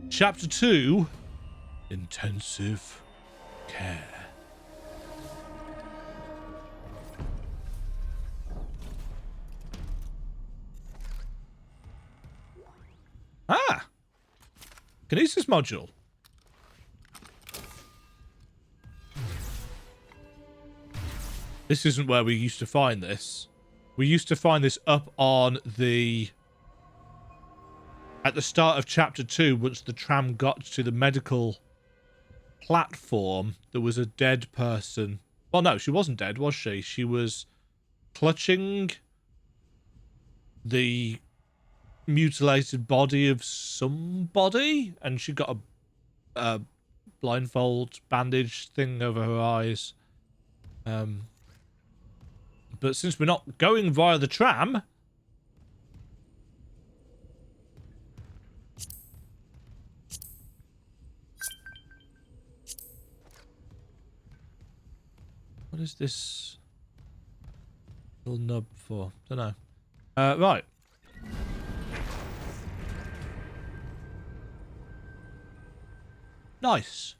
Chapter 2, Intensive Care. Ah! Kinesis module. This isn't where we used to find this. We used to find this up on the... At the start of chapter 2, once the tram got to the medical platform, there was a dead person. Well, no, she wasn't dead, was she? She was clutching the mutilated body of somebody, and she got a blindfold bandage thing over her eyes. But since we're not going via the tram... What is this little nub for? Don't know. Right. Nice.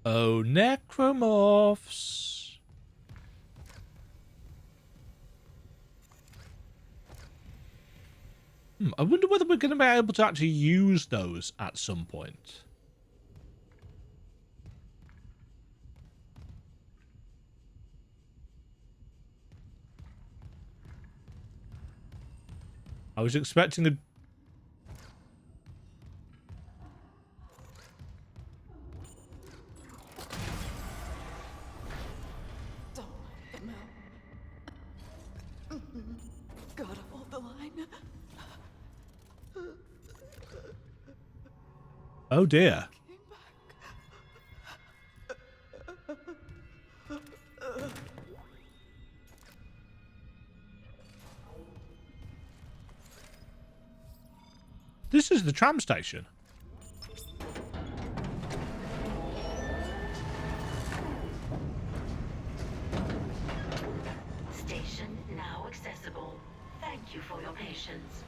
Oh, necromorphs. I wonder whether we're going to be able to actually use those at some point. I was expecting a... Don't let them out. Gotta hold the line. Oh dear. This is the tram station. Station now accessible. Thank you for your patience.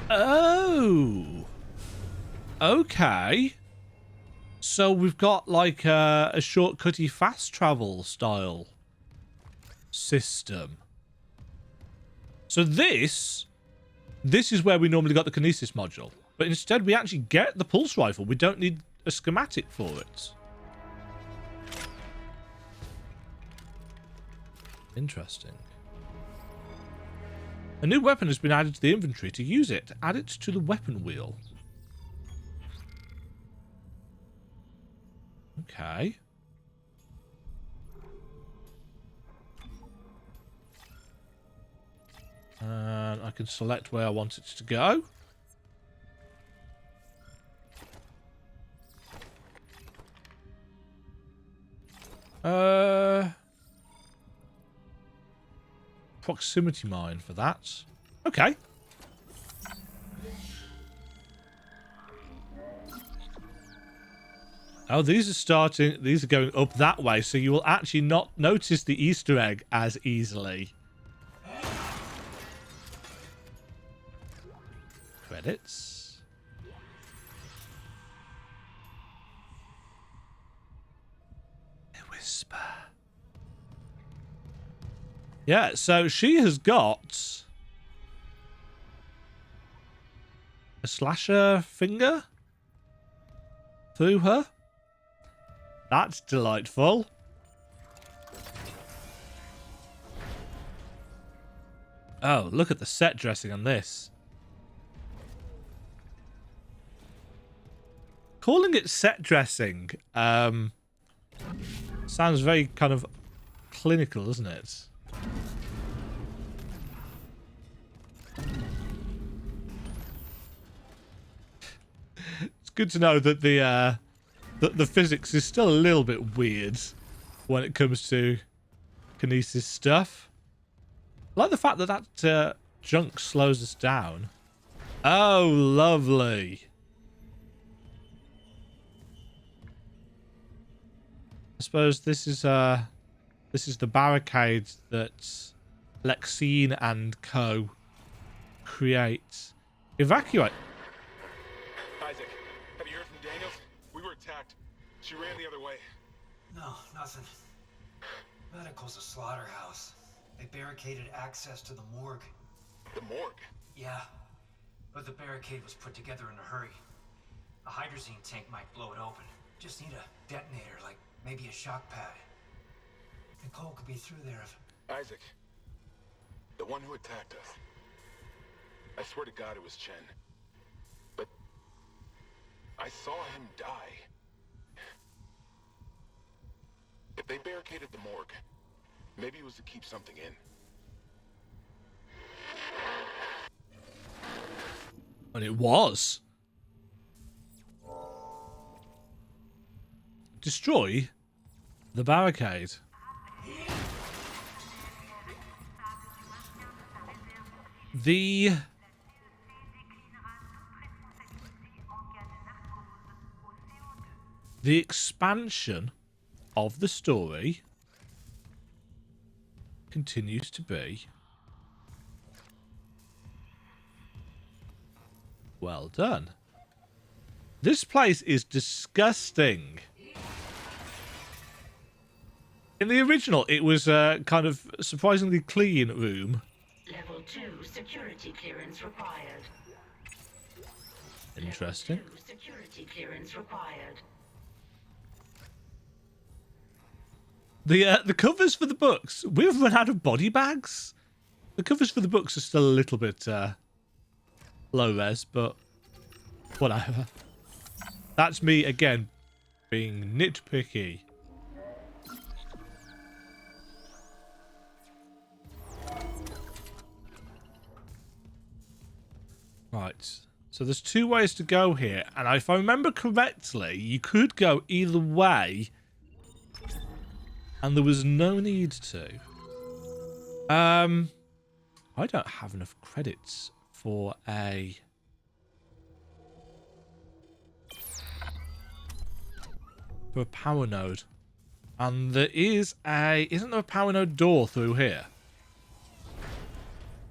Oh. Okay. So we've got like a shortcutty fast travel style system. So this is where we normally got the kinesis module. But instead we actually get the pulse rifle. We don't need a schematic for it. Interesting. A new weapon has been added to the inventory. To use it, add it to the weapon wheel. Okay. And I can select where I want it to go. Proximity mine for that. Okay. Oh, these are going up that way, so you will actually not notice the Easter egg as easily. Credits. A whisper. Yeah, so she has got a slasher finger through her. That's delightful. Oh, look at the set dressing on this. Calling it set dressing sounds very kind of clinical, doesn't it? It's good to know that the physics is still a little bit weird when it comes to kinesis stuff. I like the fact that junk slows us down. Oh, lovely. I suppose this is the barricade that Lexine and co. create. Evacuate. Isaac, have you heard from Daniels? We were attacked. She ran the other way. No, nothing. Medical's a slaughterhouse. They barricaded access to the morgue. The morgue? Yeah, but the barricade was put together in a hurry. A hydrazine tank might blow it open. Just need a detonator, like maybe a shock pad. Nicole could be through there if... Isaac, the one who attacked us. I swear to God it was Chen. But I saw him die. If they barricaded the morgue, maybe it was to keep something in. And it was. Destroy the barricade. The expansion of the story continues to be well done. This place is disgusting. In the original, it was a kind of surprisingly clean room. Level 2 security clearance required. Interesting. Level 2 security clearance required. The covers for the books. We've run out of body bags. The covers for the books are still a little bit low res, but whatever. That's me again being nitpicky. Right. So there's two ways to go here, and if I remember correctly, you could go either way. And there was no need to. I don't have enough credits for a power node. And there is isn't there a power node door through here?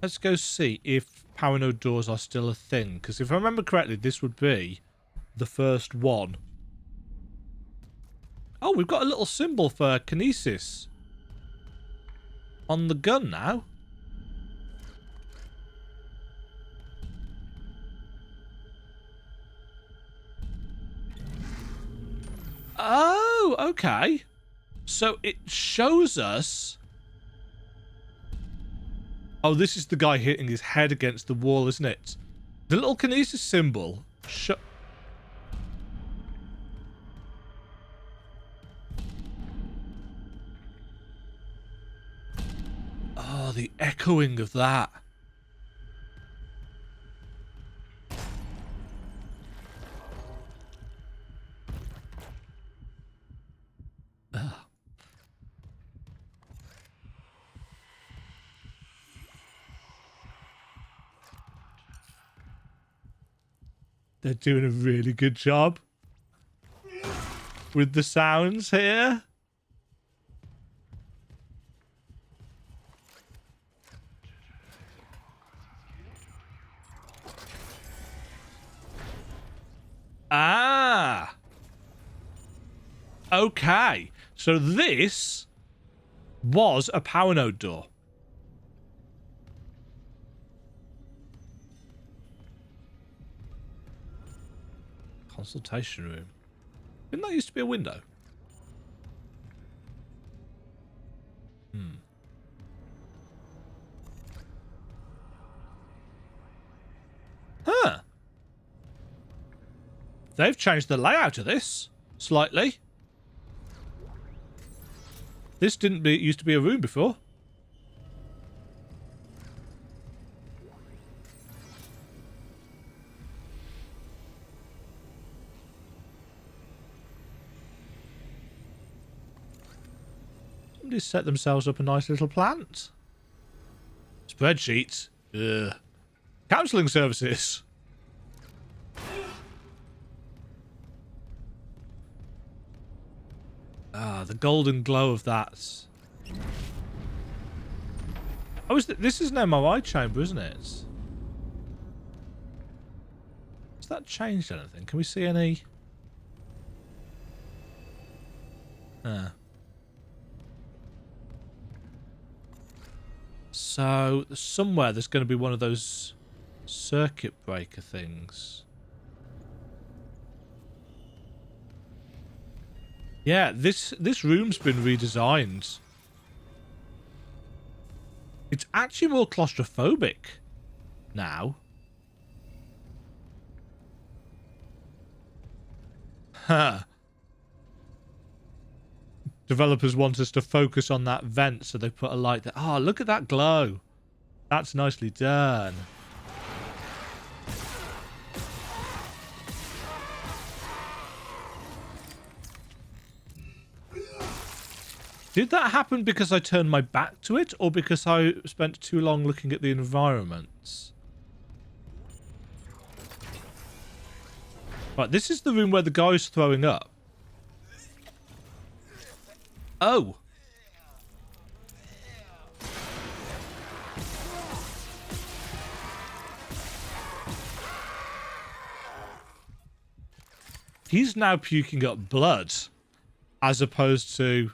Let's go see if power node doors are still a thing, because if I remember correctly, this would be the first one. Oh, we've got a little symbol for kinesis on the gun now. Oh, okay. So it shows us... Oh, this is the guy hitting his head against the wall, isn't it? The little kinesis symbol... Oh, the echoing of that. Ugh. They're doing a really good job with the sounds here. Ah. Okay. So this was a power node door. Consultation room. Didn't that used to be a window? Huh. They've changed the layout of this slightly. This didn't used to be a room before. Somebody set themselves up a nice little plant. Spreadsheets. Ugh. Counselling services. Ah, the golden glow of that. Oh, this is an MRI chamber, isn't it? Has that changed anything? Can we see any? So, somewhere there's going to be one of those circuit breaker things. Yeah, this room's been redesigned. It's actually more claustrophobic now. Huh. Developers want us to focus on that vent, so they put a light there. Oh, look at that glow. That's nicely done. Did that happen because I turned my back to it, or because I spent too long looking at the environments? Right, this is the room where the guy's throwing up. Oh. He's now puking up blood, as opposed to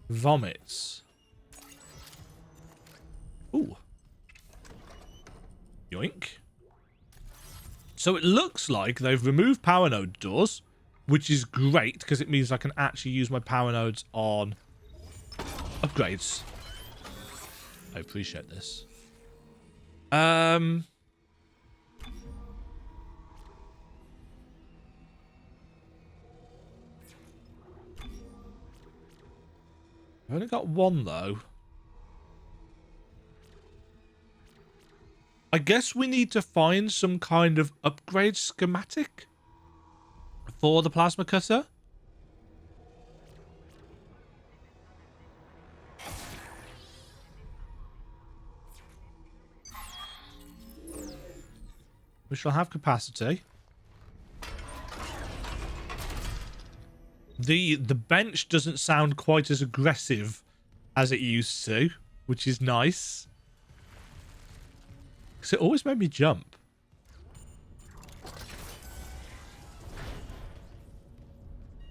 vomits. Ooh. Yoink. So it looks like they've removed power node doors, which is great because it means I can actually use my power nodes on upgrades. I appreciate this. I've only got one though. I guess we need to find some kind of upgrade schematic for the plasma cutter. We shall have capacity. The bench doesn't sound quite as aggressive as it used to, which is nice. Because it always made me jump.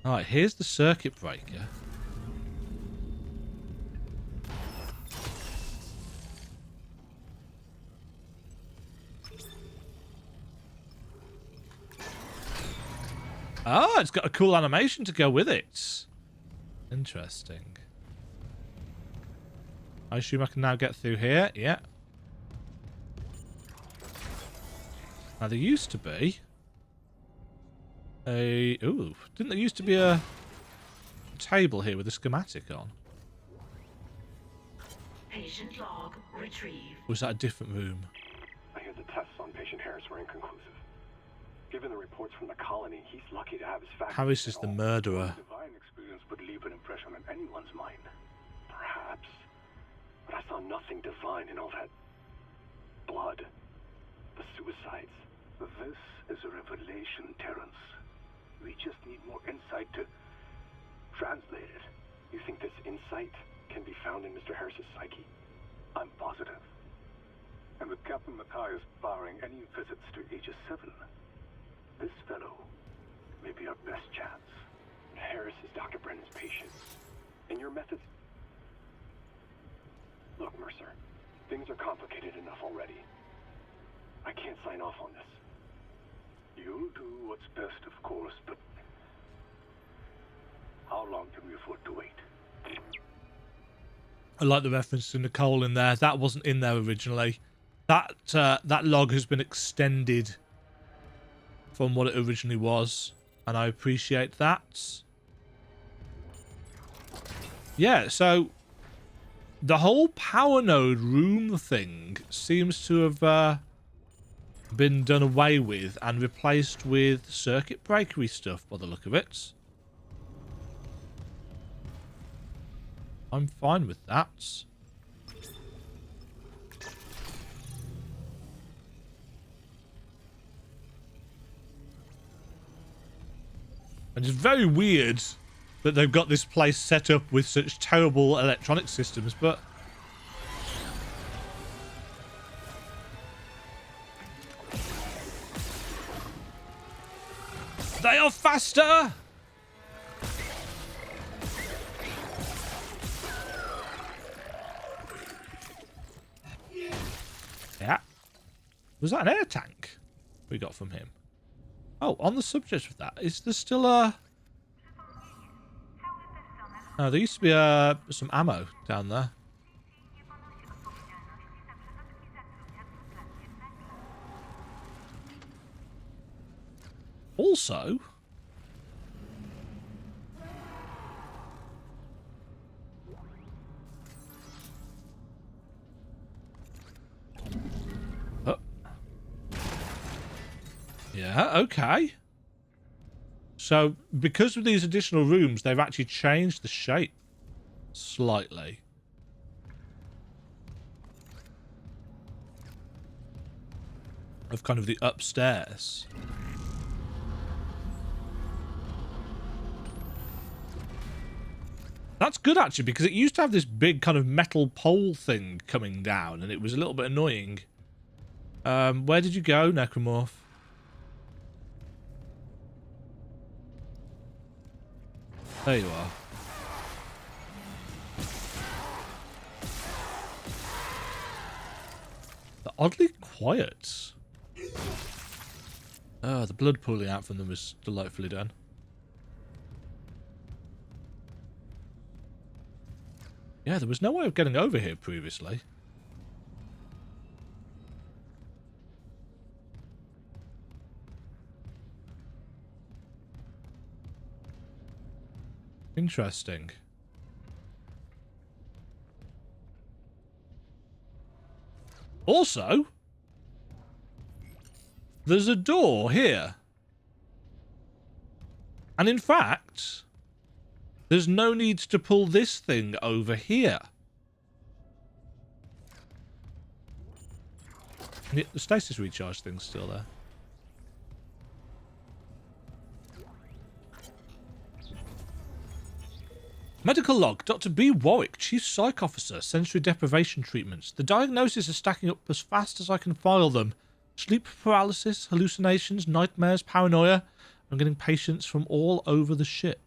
Alright, here's the circuit breaker. Ah, it's got a cool animation to go with it. Interesting. I assume I can now get through here. Yeah. Now, there used to be a... Ooh, didn't there used to be a table here with a schematic on? Patient log retrieved. Or was that a different room? I hear the tests on patient Harris were inconclusive. Given the reports from the colony, he's lucky to have his facts. Harris is the murderer. Divine experience would leave an impression on anyone's mind. Perhaps. But I saw nothing divine in all that blood. The suicides. This is a revelation, Terrence. We just need more insight to translate it. You think this insight can be found in Mr. Harris's psyche? I'm positive. And with Captain Matthias barring any visits to Aegis 7, this fellow may be our best chance. Harris is Dr. Brennan's patient. And your methods... Look, Mercer, things are complicated enough already. I can't sign off on this. You'll do what's best, of course, but how long can we afford to wait? I like the reference to Nicole in there. That wasn't in there originally. That log has been extended from what it originally was, and I appreciate that. Yeah, so the whole power node room thing seems to have been done away with and replaced with circuit breakery stuff by the look of it. I'm fine with that. And it's very weird that they've got this place set up with such terrible electronic systems, but... They are faster! Yeah. Was that an air tank we got from him? Oh, on the subject of that, is there still a... Oh, there used to be some ammo down there. Also... Yeah, okay. So, because of these additional rooms, they've actually changed the shape slightly. Of kind of the upstairs. That's good, actually, because it used to have this big kind of metal pole thing coming down, and it was a little bit annoying. Where did you go, Necromorph? There you are. They're oddly quiet. Oh, the blood pooling out from them was delightfully done. Yeah, there was no way of getting over here previously. Interesting. Also, there's a door here. And in fact, there's no need to pull this thing over here. The stasis recharge thing's still there. Medical log. Dr. B. Warwick, Chief Psych Officer, sensory deprivation treatments. The diagnoses are stacking up as fast as I can file them. Sleep paralysis, hallucinations, nightmares, paranoia. I'm getting patients from all over the ship.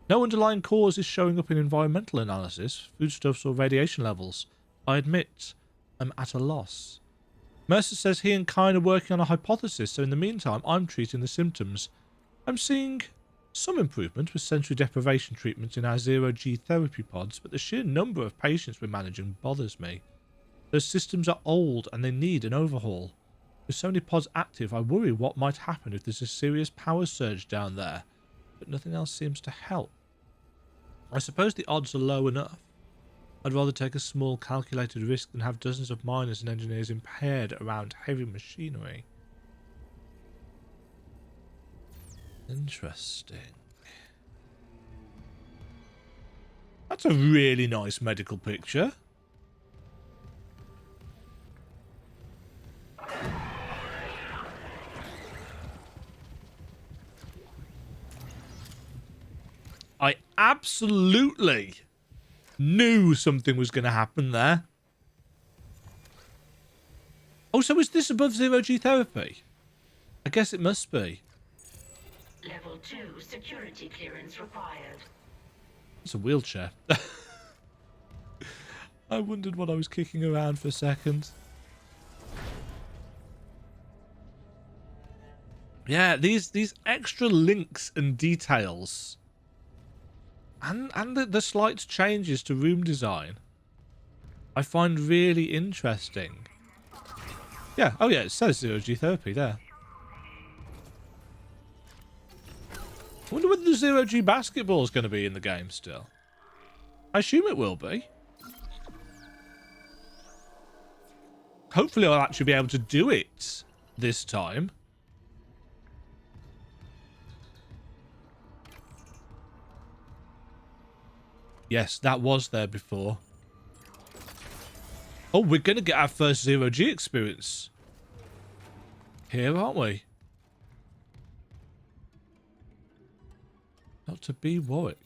No underlying cause is showing up in environmental analysis, foodstuffs or radiation levels. I admit, I'm at a loss. Mercer says he and Kine are working on a hypothesis, so in the meantime, I'm treating the symptoms. I'm seeing some improvement with sensory deprivation treatments in our zero-G therapy pods, but the sheer number of patients we're managing bothers me. Those systems are old and they need an overhaul. With so many pods active, I worry what might happen if there's a serious power surge down there, but nothing else seems to help. I suppose the odds are low enough. I'd rather take a small calculated risk than have dozens of miners and engineers impaired around heavy machinery. Interesting. That's a really nice medical picture. I absolutely knew something was going to happen there. Oh, so is this above zero-G therapy? I guess it must be. Level 2 security clearance required. It's a wheelchair. I wondered what I was kicking around for a second. Yeah, these extra links and details. And the slight changes to room design, I find really interesting. Yeah, oh yeah, it says zero-G therapy there. I wonder whether the zero-G basketball is going to be in the game still. I assume it will be. Hopefully I'll actually be able to do it this time. Yes, that was there before. Oh, we're going to get our first zero-G experience here, aren't we? Dr. B. Warwick.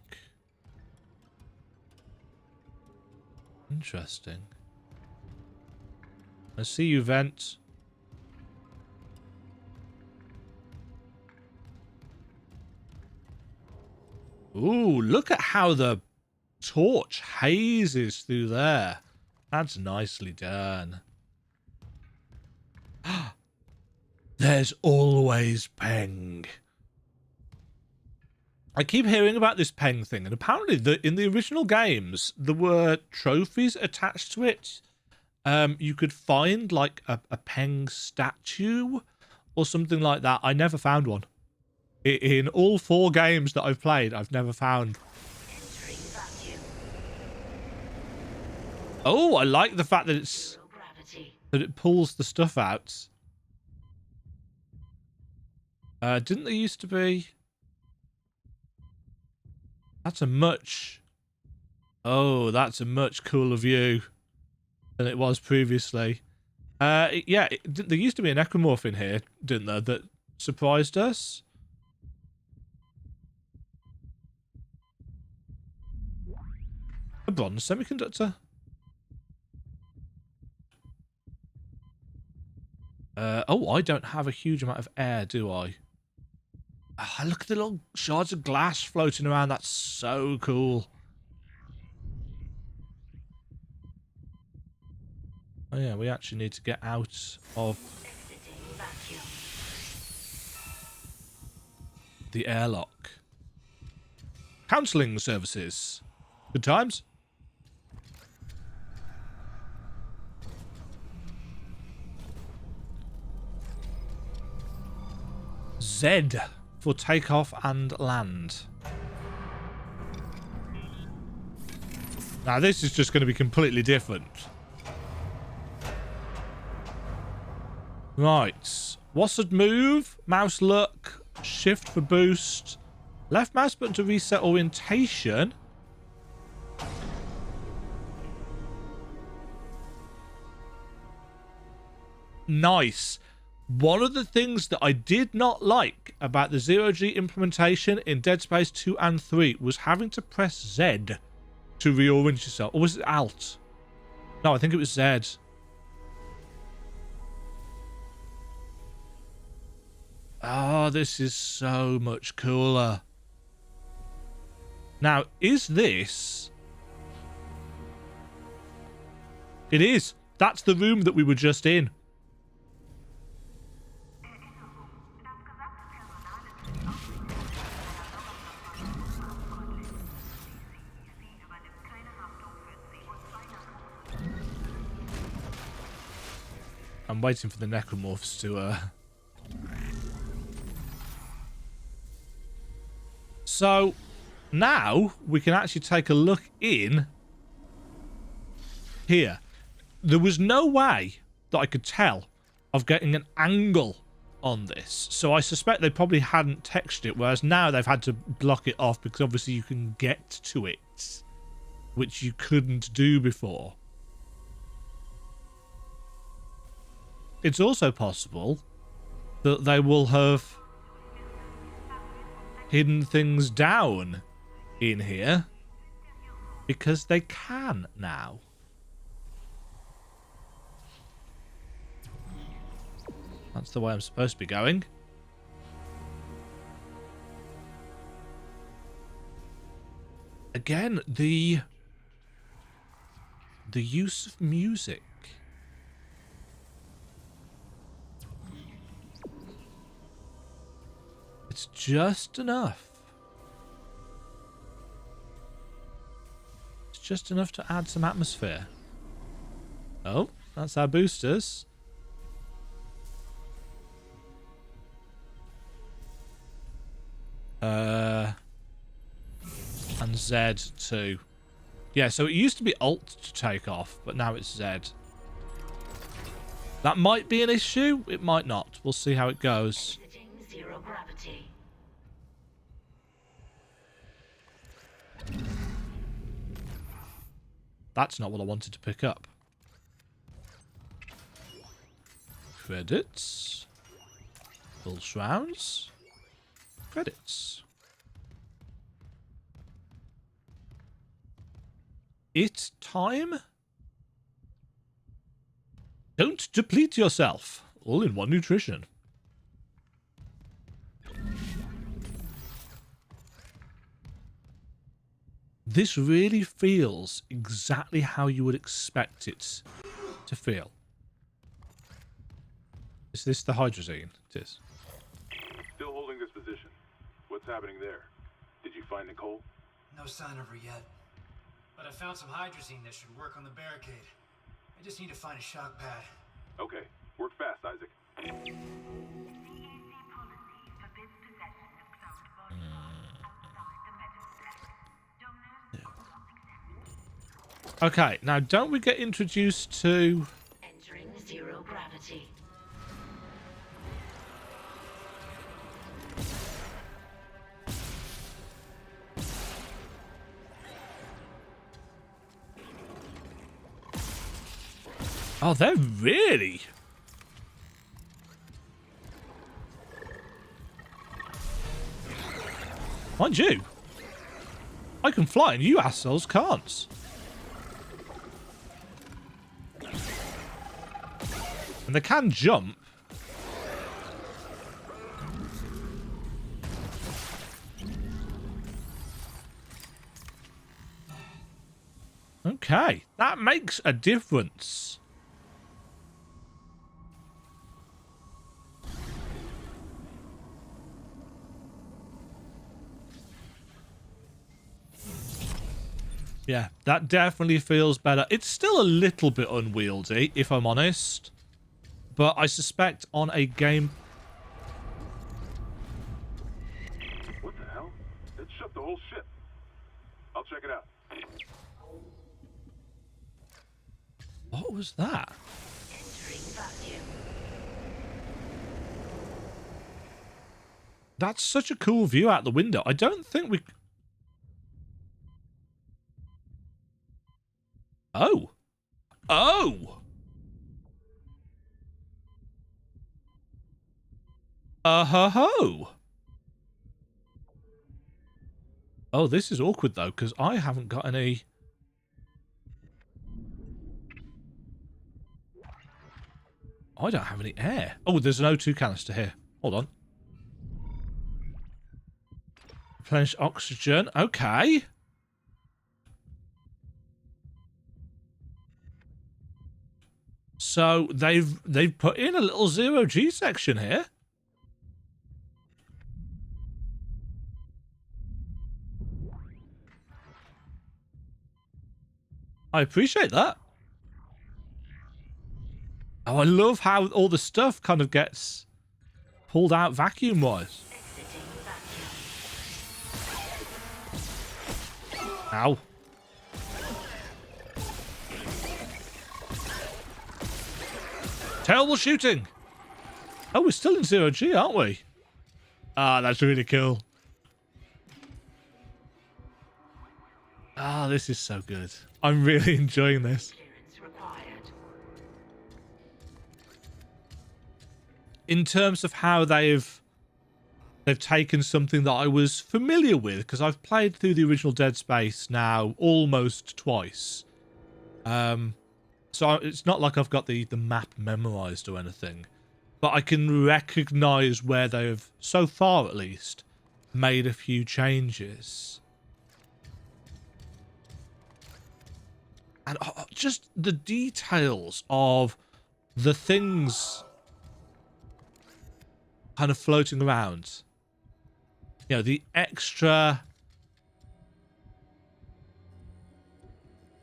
Interesting. I see you, Vent. Ooh, look at how the torch hazes through there. That's nicely done. There's always Peng. I keep hearing about this Peng thing, and apparently in the original games, there were trophies attached to it. You could find like a Peng statue or something like that. I never found one. In all 4 games that I've played, I've never found. Oh, I like the fact that it pulls the stuff out. Didn't there used to be? That's a much cooler view than it was previously. Yeah, there used to be a necromorph in here, didn't there, that surprised us? A bronze semiconductor. Oh, I don't have a huge amount of air, do I? Oh, look at the little shards of glass floating around. That's so cool. Oh yeah, we actually need to get out of the airlock. Counselling services. Good times. Z for takeoff and land. Now this is just going to be completely different. Right. WASD move, mouse look, shift for boost, left mouse button to reset orientation. Nice. One of the things that I did not like about the zero-G implementation in Dead Space 2 and 3 was having to press Z to reorient yourself. Or was it Alt? No, I think it was Z. Oh, this is so much cooler. Now, is this... It is. That's the room that we were just in. I'm waiting for the necromorphs to... So, now we can actually take a look in here. There was no way that I could tell of getting an angle on this. So I suspect they probably hadn't textured it, whereas now they've had to block it off because obviously you can get to it, which you couldn't do before. It's also possible that they will have hidden things down in here because they can now. That's the way I'm supposed to be going. Again, the use of music. It's just enough. It's just enough to add some atmosphere. Oh, that's our boosters. And Z too. Yeah, so it used to be Alt to take off, but now it's Z. That might be an issue. It might not. We'll see how it goes. Zero gravity. That's not what I wanted to pick up. Credits. Full shrouds. Credits. it time? Don't deplete yourself. All in one nutrition. This really feels exactly how you would expect it to feel. Is this the hydrazine? It is. Still holding this position. What's happening there? Did you find Nicole? No sign of her yet. But I found some hydrazine that should work on the barricade. I just need to find a shock pad. Okay, work fast, Isaac. Okay, now don't we get introduced to... Entering zero gravity. Oh, they're really... Mind you, I can fly and you assholes can't. And they can jump. Okay, that makes a difference. Yeah, that definitely feels better. It's still a little bit unwieldy, if I'm honest. But I suspect on a game... What the hell? It shut the whole ship. I'll check it out. What was that? Entering vacuum. That's such a cool view out the window. I don't think we... Oh. Oh! Ho. Oh, this is awkward, though, because I haven't got any... I don't have any air. Oh, there's an O2 canister here. Hold on. Replenish oxygen. Okay. So they've put in a little zero G section here. I appreciate that. Oh, I love how all the stuff kind of gets pulled out vacuum-wise. Exiting vacuum. Ow. Terrible shooting. Oh, we're still in zero G, aren't we? Ah, that's really cool. Ah, this is so good. I'm really enjoying this. Clearance required. In terms of how they've taken something that I was familiar with, because I've played through the original Dead Space now almost twice. So it's not like I've got the map memorized or anything, but I can recognize where they've, so far at least, made a few changes. And just the details of the things kind of floating around. You know, the extra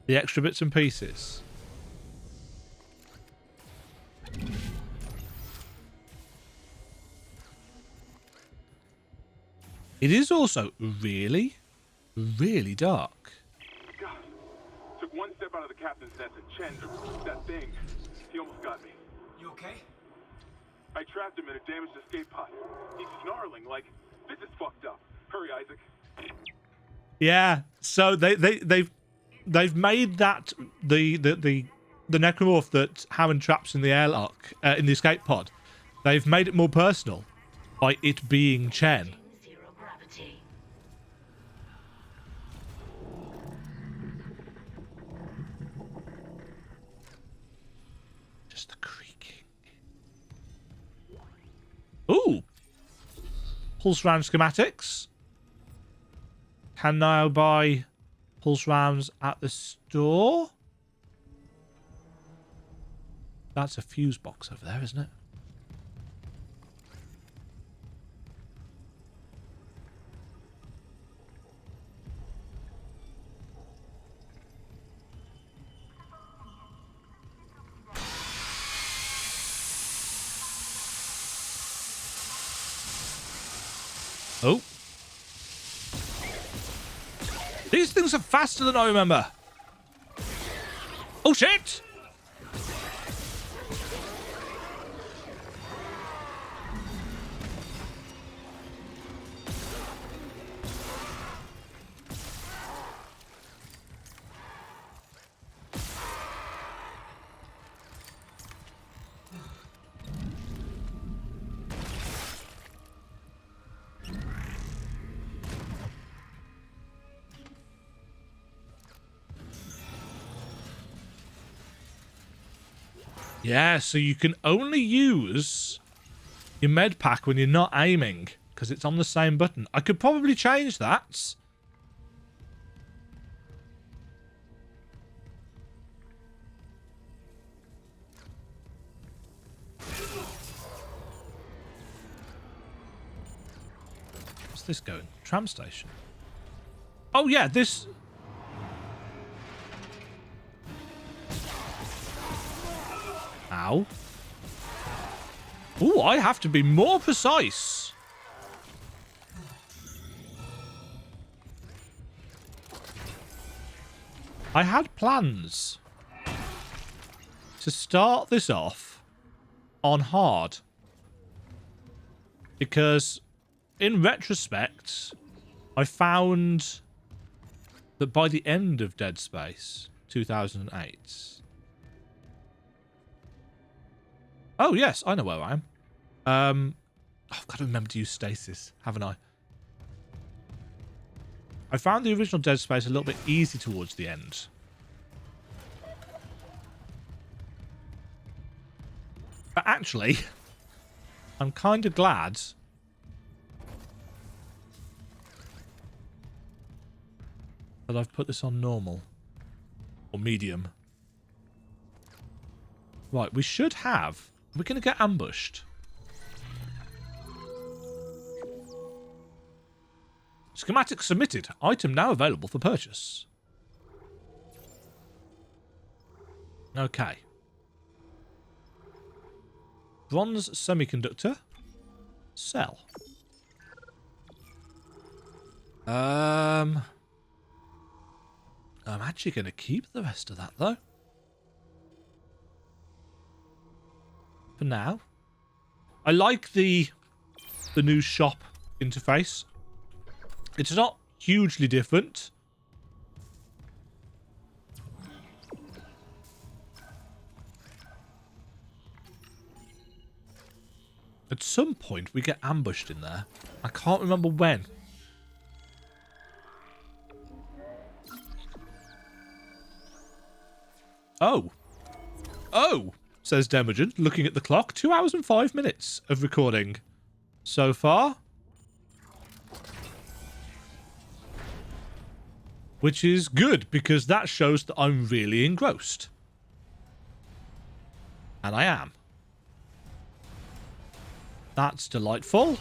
bits and pieces. It is also really, really dark. God, took one step out of the captain's nest and Chen, that thing, he almost got me. You okay? I trapped him in a damaged escape pod. He's snarling like, this is fucked up. Hurry, Isaac. Yeah, so they've made that the necromorph that Hammond traps in the airlock in the escape pod. They've made it more personal by it being Chen. Zero gravity. pulse round schematics. Can now buy pulse rounds at the store. That's a fuse box over there, isn't it? Oh. These things are faster than I remember. Oh, shit! Yeah, so you can only use your med pack when you're not aiming, because it's on the same button. I could probably change that. What's this going? Tram station. Oh, yeah, this... Ow. Ooh, I have to be more precise. I had plans to start this off on hard. Because, in retrospect, I found that by the end of Dead Space 2008... Oh, yes, I know where I am. I've got to remember to use stasis, haven't I? I found the original Dead Space a little bit easy towards the end. But actually, I'm kind of glad that I've put this on normal. Or medium. Right, we should have... We're going to get ambushed. Schematic submitted. Item now available for purchase. Okay. Bronze semiconductor. Sell. I'm actually going to keep the rest of that, though. For now. I like the new shop interface. It's not hugely different. At some point we get ambushed in there. I can't remember when. Oh. Oh! Says Demajen, looking at the clock. 2 hours and 5 minutes of recording so far. Which is good, because that shows that I'm really engrossed. And I am. That's delightful.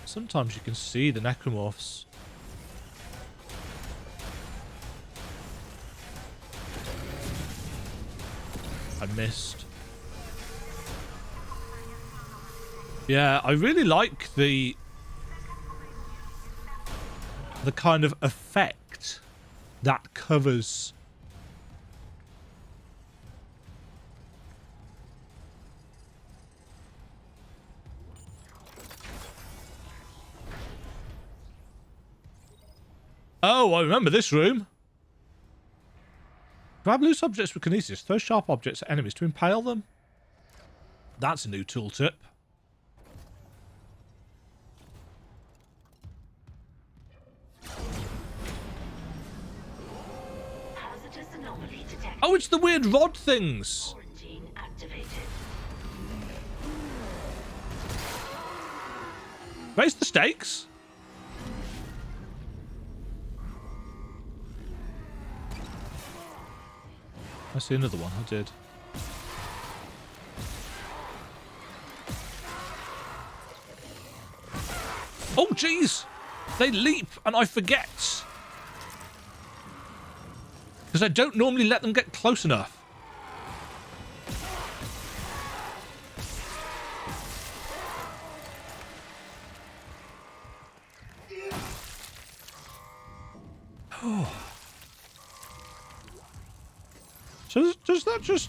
Sometimes you can see the necromorphs. I missed. Yeah, I really like the kind of effect that covers. Oh, I remember this room. Grab loose objects with kinesis. Throw sharp objects at enemies to impale them. That's a new tooltip. Oh, it's the weird rod things. Quarantine activated. Raise the stakes. I see another one. I did. Oh, jeez. They leap and I forget. Because I don't normally let them get close enough. So does that just...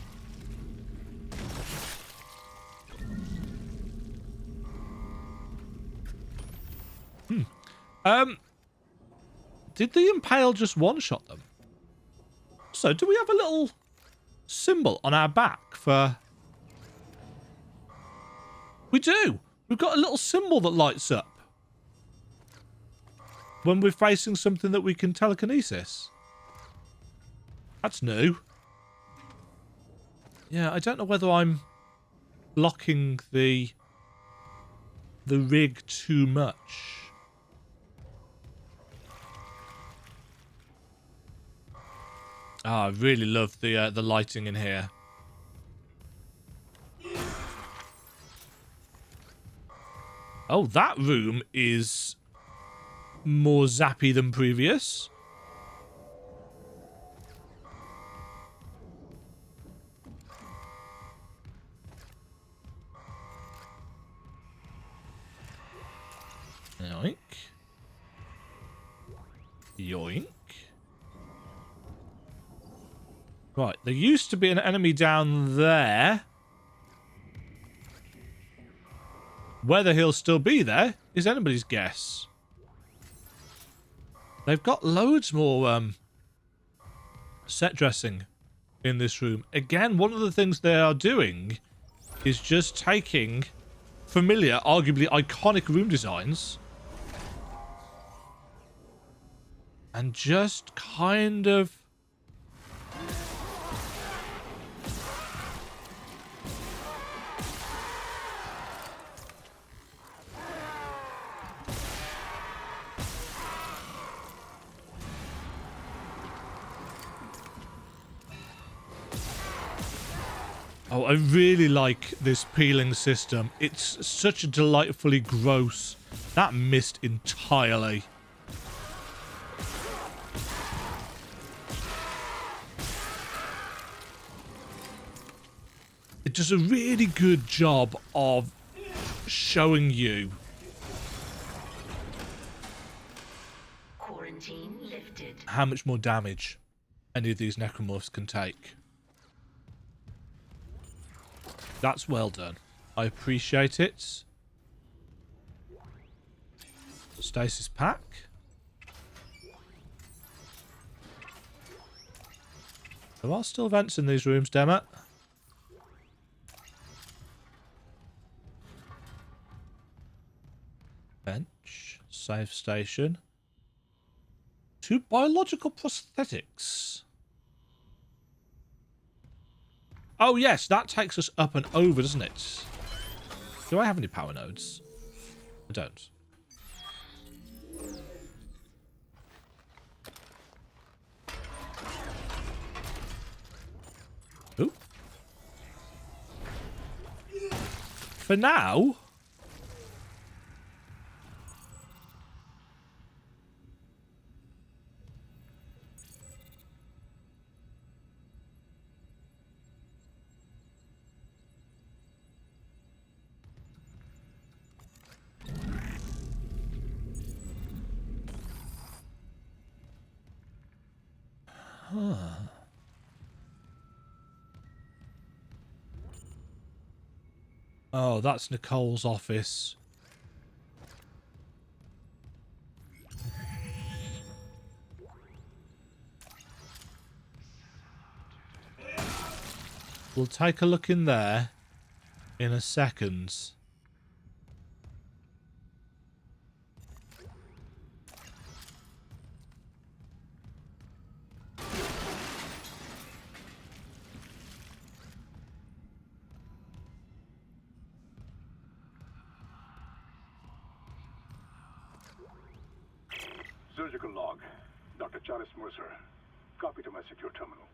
Did the impale just one-shot them? So do we have a little symbol on our back for... We do! We've got a little symbol that lights up when we're facing something that we can telekinesis. That's new. Yeah, I don't know whether I'm blocking the rig too much. Ah, I really love the lighting in here. Oh, that room is more zappy than previous. Yoink. Yoink. Right, there used to be an enemy down there. Whether he'll still be there is anybody's guess. They've got loads more set dressing in this room. Again, one of the things they are doing is just taking familiar, arguably iconic room designs and just kind of... Oh, I really like this peeling system. It's such a delightfully gross... That missed entirely. It does a really good job of showing you. Quarantine lifted. How much more damage any of these necromorphs can take. That's well done. I appreciate it. Stasis pack. There are still vents in these rooms, damn it. Bench. Save station. 2 biological prosthetics. Oh, yes, that takes us up and over, doesn't it? Do I have any power nodes? I don't. Ooh. For now... Oh, that's Nicole's office. We'll take a look in there in a second. Surgical log. Dr. Charles Mercer. Copy to my secure terminal.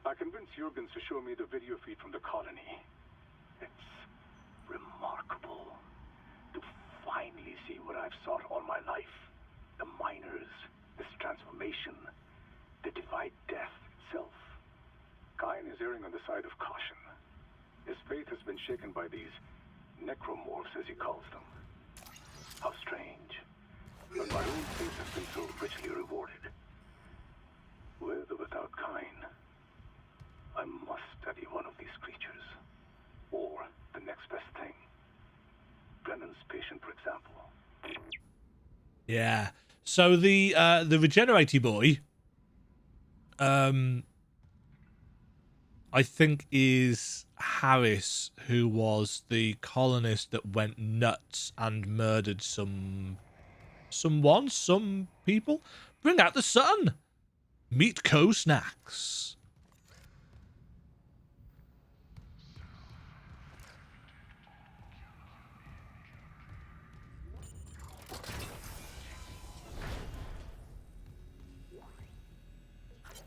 I convinced Jurgens to show me the video feed from the colony. It's remarkable to finally see what I've sought all my life. The miners, this transformation, the divide death itself. Kain is erring on the side of caution. His faith has been shaken by these necromorphs, as he calls them. How strange. But my own faith has been so richly rewarded. With or without Kain, I must study one of these creatures. Or the next best thing. Brennan's patient, for example. Yeah. So the regeneraty boy, I think is Harris, who was the colonist that went nuts and murdered some people. Bring out the sun. Meat Co snacks.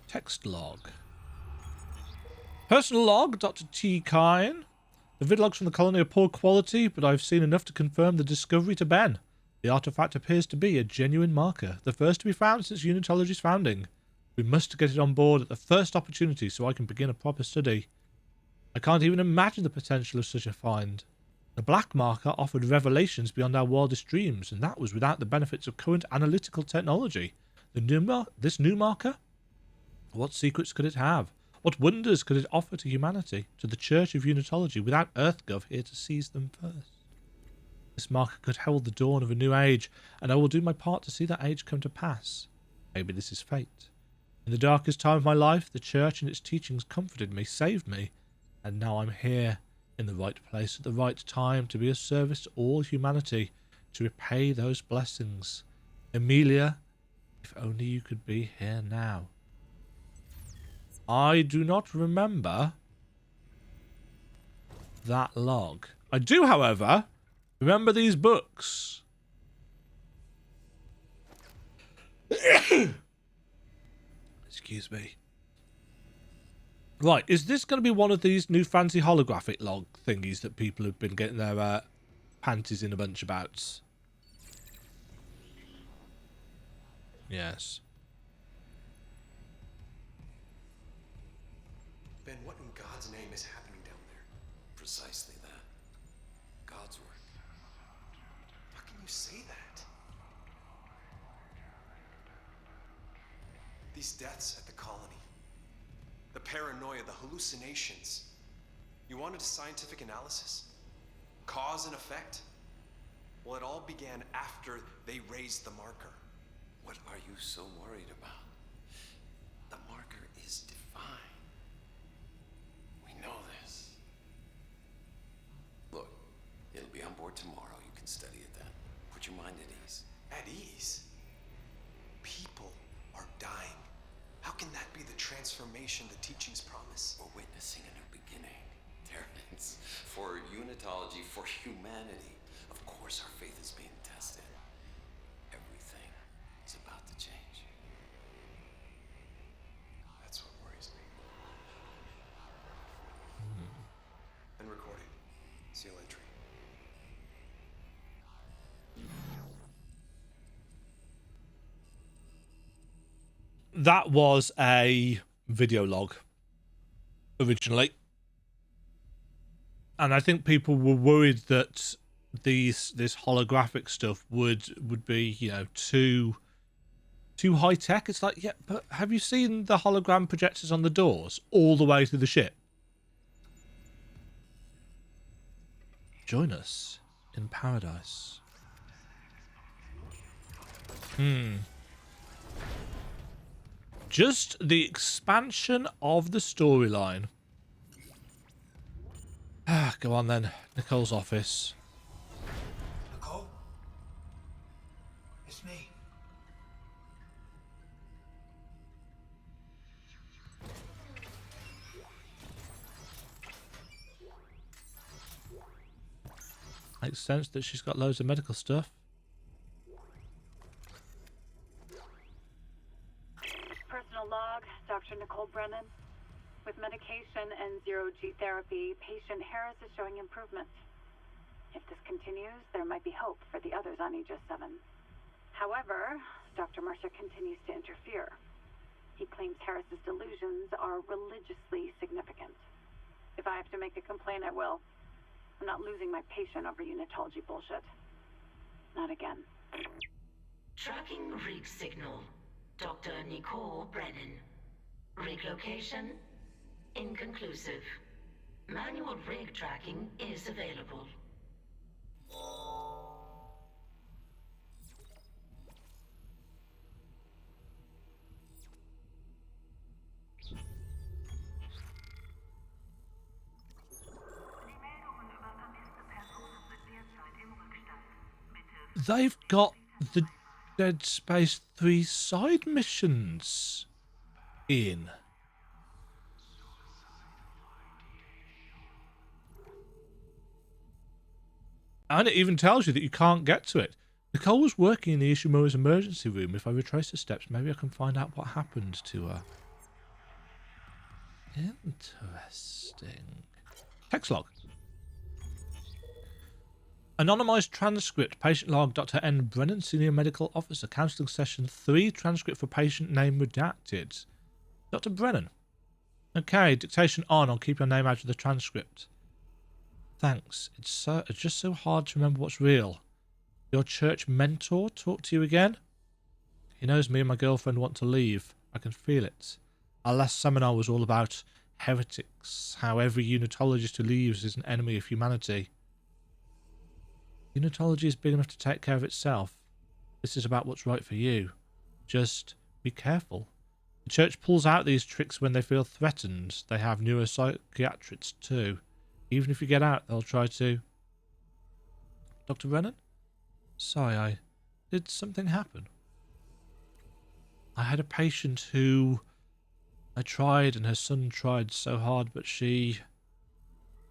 Text log. Personal log, Dr. T. Kine. The vidlogs from the colony are poor quality, but I've seen enough to confirm the discovery to Ben. The artifact appears to be a genuine marker, the first to be found since Unitology's founding. We must get it on board at the first opportunity so I can begin a proper study. I can't even imagine the potential of such a find. The black marker offered revelations beyond our wildest dreams, and that was without the benefits of current analytical technology. This new marker? What secrets could it have? What wonders could it offer to humanity, to the Church of Unitology, without EarthGov here to seize them first? This marker could herald the dawn of a new age, and I will do my part to see that age come to pass. Maybe this is fate. In the darkest time of my life, the Church and its teachings comforted me, saved me, and now I'm here, in the right place at the right time, to be of service to all humanity, to repay those blessings. Emilia, if only you could be here now. I do not remember that log. I do, however, remember these books. Excuse me. Right, is this going to be one of these new fancy holographic log thingies that people have been getting their panties in a bunch about? Yes. Ben, what in God's name is happening down there? Precisely that. God's work. How can you say that? These deaths at the colony. The paranoia, the hallucinations. You wanted a scientific analysis? Cause and effect? Well, it all began after they raised the marker. What are you so worried about? The marker is divine. We know this. Look, it'll be on board tomorrow. You can study it then. Put your mind at ease. At ease? People are dying. How can that be the transformation the teachings promise? We're witnessing a new beginning, Terrence. For Unitology, for humanity. Of course our faith is being tested. Everything is about to change. That's what worries me. And recording. Seal entry. That was a video log originally, and I think people were worried that this holographic stuff would be, you know, too high tech. It's like, yeah, but have you seen the hologram projectors on the doors all the way through the ship? Join us in paradise. Just the expansion of the storyline. Go on then. Nicole's office. Nicole? It's me. Makes sense that she's got loads of medical stuff. and 0G therapy, patient Harris is showing improvement. If this continues, there might be hope for the others on Aegis 7. However, Dr. Mercer continues to interfere. He claims Harris's delusions are religiously significant. If I have to make a complaint, I will. I'm not losing my patient over unitology bullshit. Not again. Tracking rig signal. Dr. Nicole Brennan. Rig location? Inconclusive. Manual rig tracking is available. They've got the Dead Space 3 side missions in. And it even tells you that you can't get to it. Nicole was working in the Ishimura's emergency room. If I retrace the steps, maybe I can find out what happened to her. Interesting. Text log. Anonymized transcript. Patient log. Dr. N. Brennan, Senior Medical Officer. Counseling session 3. Transcript for patient name redacted. Dr. Brennan. Okay. Dictation on. I'll keep your name out of the transcript. Thanks. It's just so hard to remember what's real. Your church mentor talked to you again? He knows me and my girlfriend want to leave. I can feel it. Our last seminar was all about heretics. How every unitologist who leaves is an enemy of humanity. Unitology is big enough to take care of itself. This is about what's right for you. Just be careful. The church pulls out these tricks when they feel threatened. They have neuropsychiatrists too. Even if you get out, they'll try to... Dr. Brennan? Sorry, did something happen? I had a patient who... I tried and her son tried so hard, but she...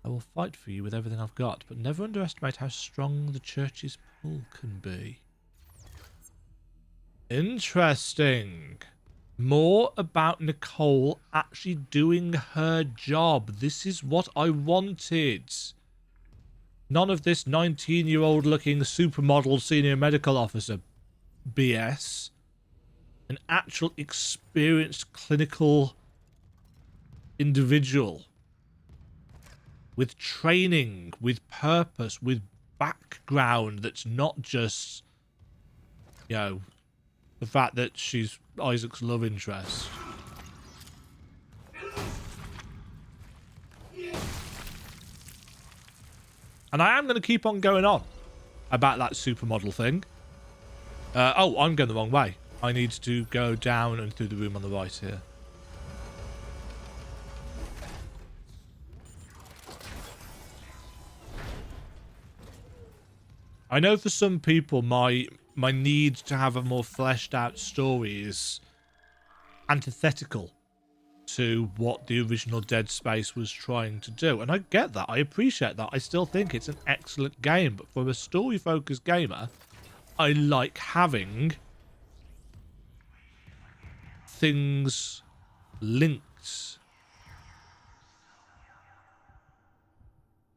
I will fight for you with everything I've got, but never underestimate how strong the church's pull can be. Interesting. More about Nicole actually doing her job. This is what I wanted. None of this 19-year-old looking supermodel senior medical officer BS. An actual experienced clinical individual. With training, with purpose, with background that's not just, you know, the fact that she's Isaac's love interest. And I am going to keep on going on about that supermodel thing. Oh, I'm going the wrong way. I need to go down and through the room on the right here. I know for some people my need to have a more fleshed out story is antithetical to what the original Dead Space was trying to do. And I get that. I appreciate that. I still think it's an excellent game. But for a story-focused gamer, I like having things linked.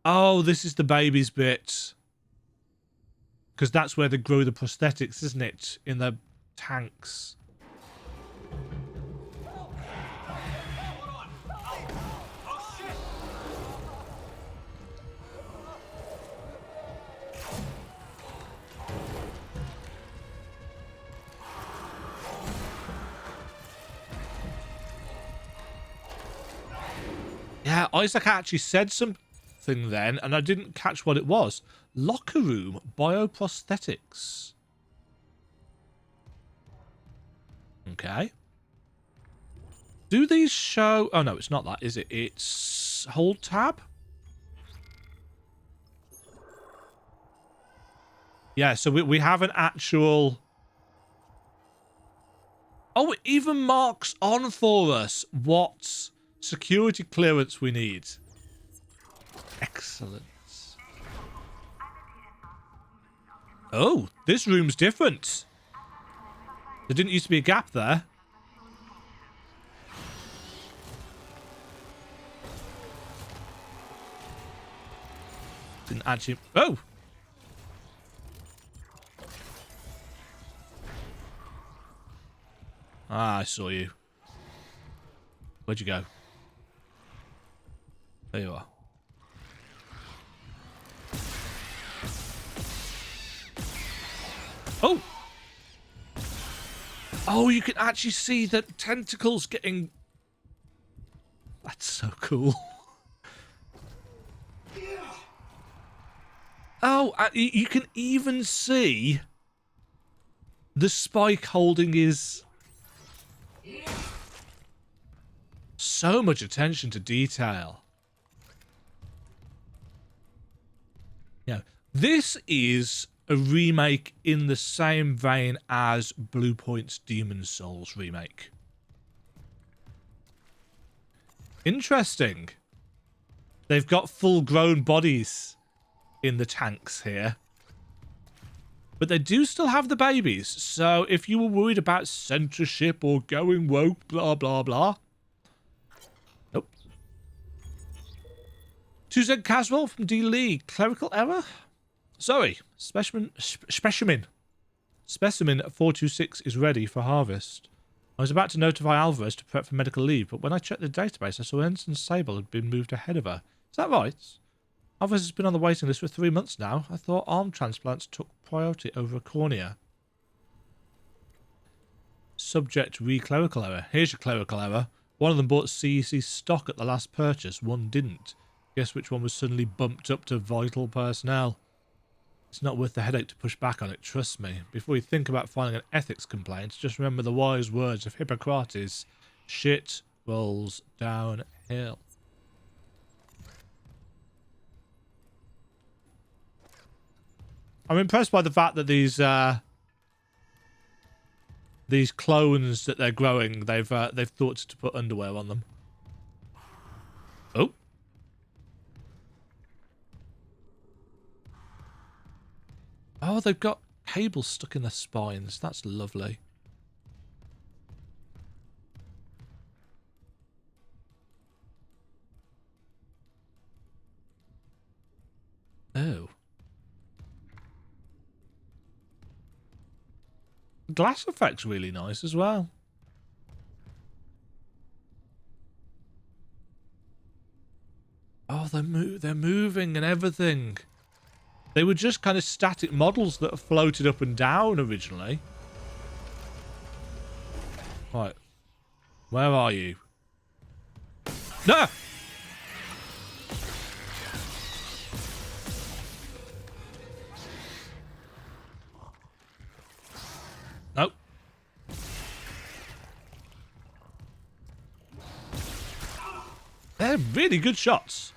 Oh, this is the babies bit. Because that's where they grow the prosthetics, isn't it? In the tanks. Yeah, Isaac actually said something then, and I didn't catch what it was. Locker room bioprosthetics. Okay. Do these show... Oh, no, it's not that, is it? It's... Hold tab? Yeah, so we have an actual... Oh, it even marks on for us what security clearance we need. Excellent. Oh, this room's different. There didn't used to be a gap there. Didn't actually... Oh! Ah, I saw you. Where'd you go? There you are. Oh! Oh, you can actually see the tentacles getting... That's so cool. Oh, you can even see the spike holding his... So much attention to detail. Yeah, this is a remake in the same vein as Blue Point's Demon Souls remake. Interesting. They've got full-grown bodies in the tanks here. But they do still have the babies, so if you were worried about censorship or going woke, blah, blah, blah. Nope. 2Z Caswell from D. Lee. Clerical error? Sorry. Specimen 426 is ready for harvest. I was about to notify Alvarez to prep for medical leave, but when I checked the database, I saw Ensign Sable had been moved ahead of her. Is that right? Alvarez has been on the waiting list for 3 months now. I thought arm transplants took priority over a cornea. Subject re-clerical error. Here's your clerical error. One of them bought CEC stock at the last purchase. One didn't. Guess which one was suddenly bumped up to vital personnel. It's not worth the headache to push back on it, trust me. Before you think about filing an ethics complaint, just remember the wise words of Hippocrates. Shit rolls downhill. I'm impressed by the fact that these clones that they're growing, they've thought to put underwear on them. Oh. Oh, they've got cables stuck in their spines. That's lovely. Oh. Glass effect's really nice as well. Oh, they're moving and everything. They were just kind of static models that floated up and down originally. Right. Where are you? No! Nope. They're really good shots.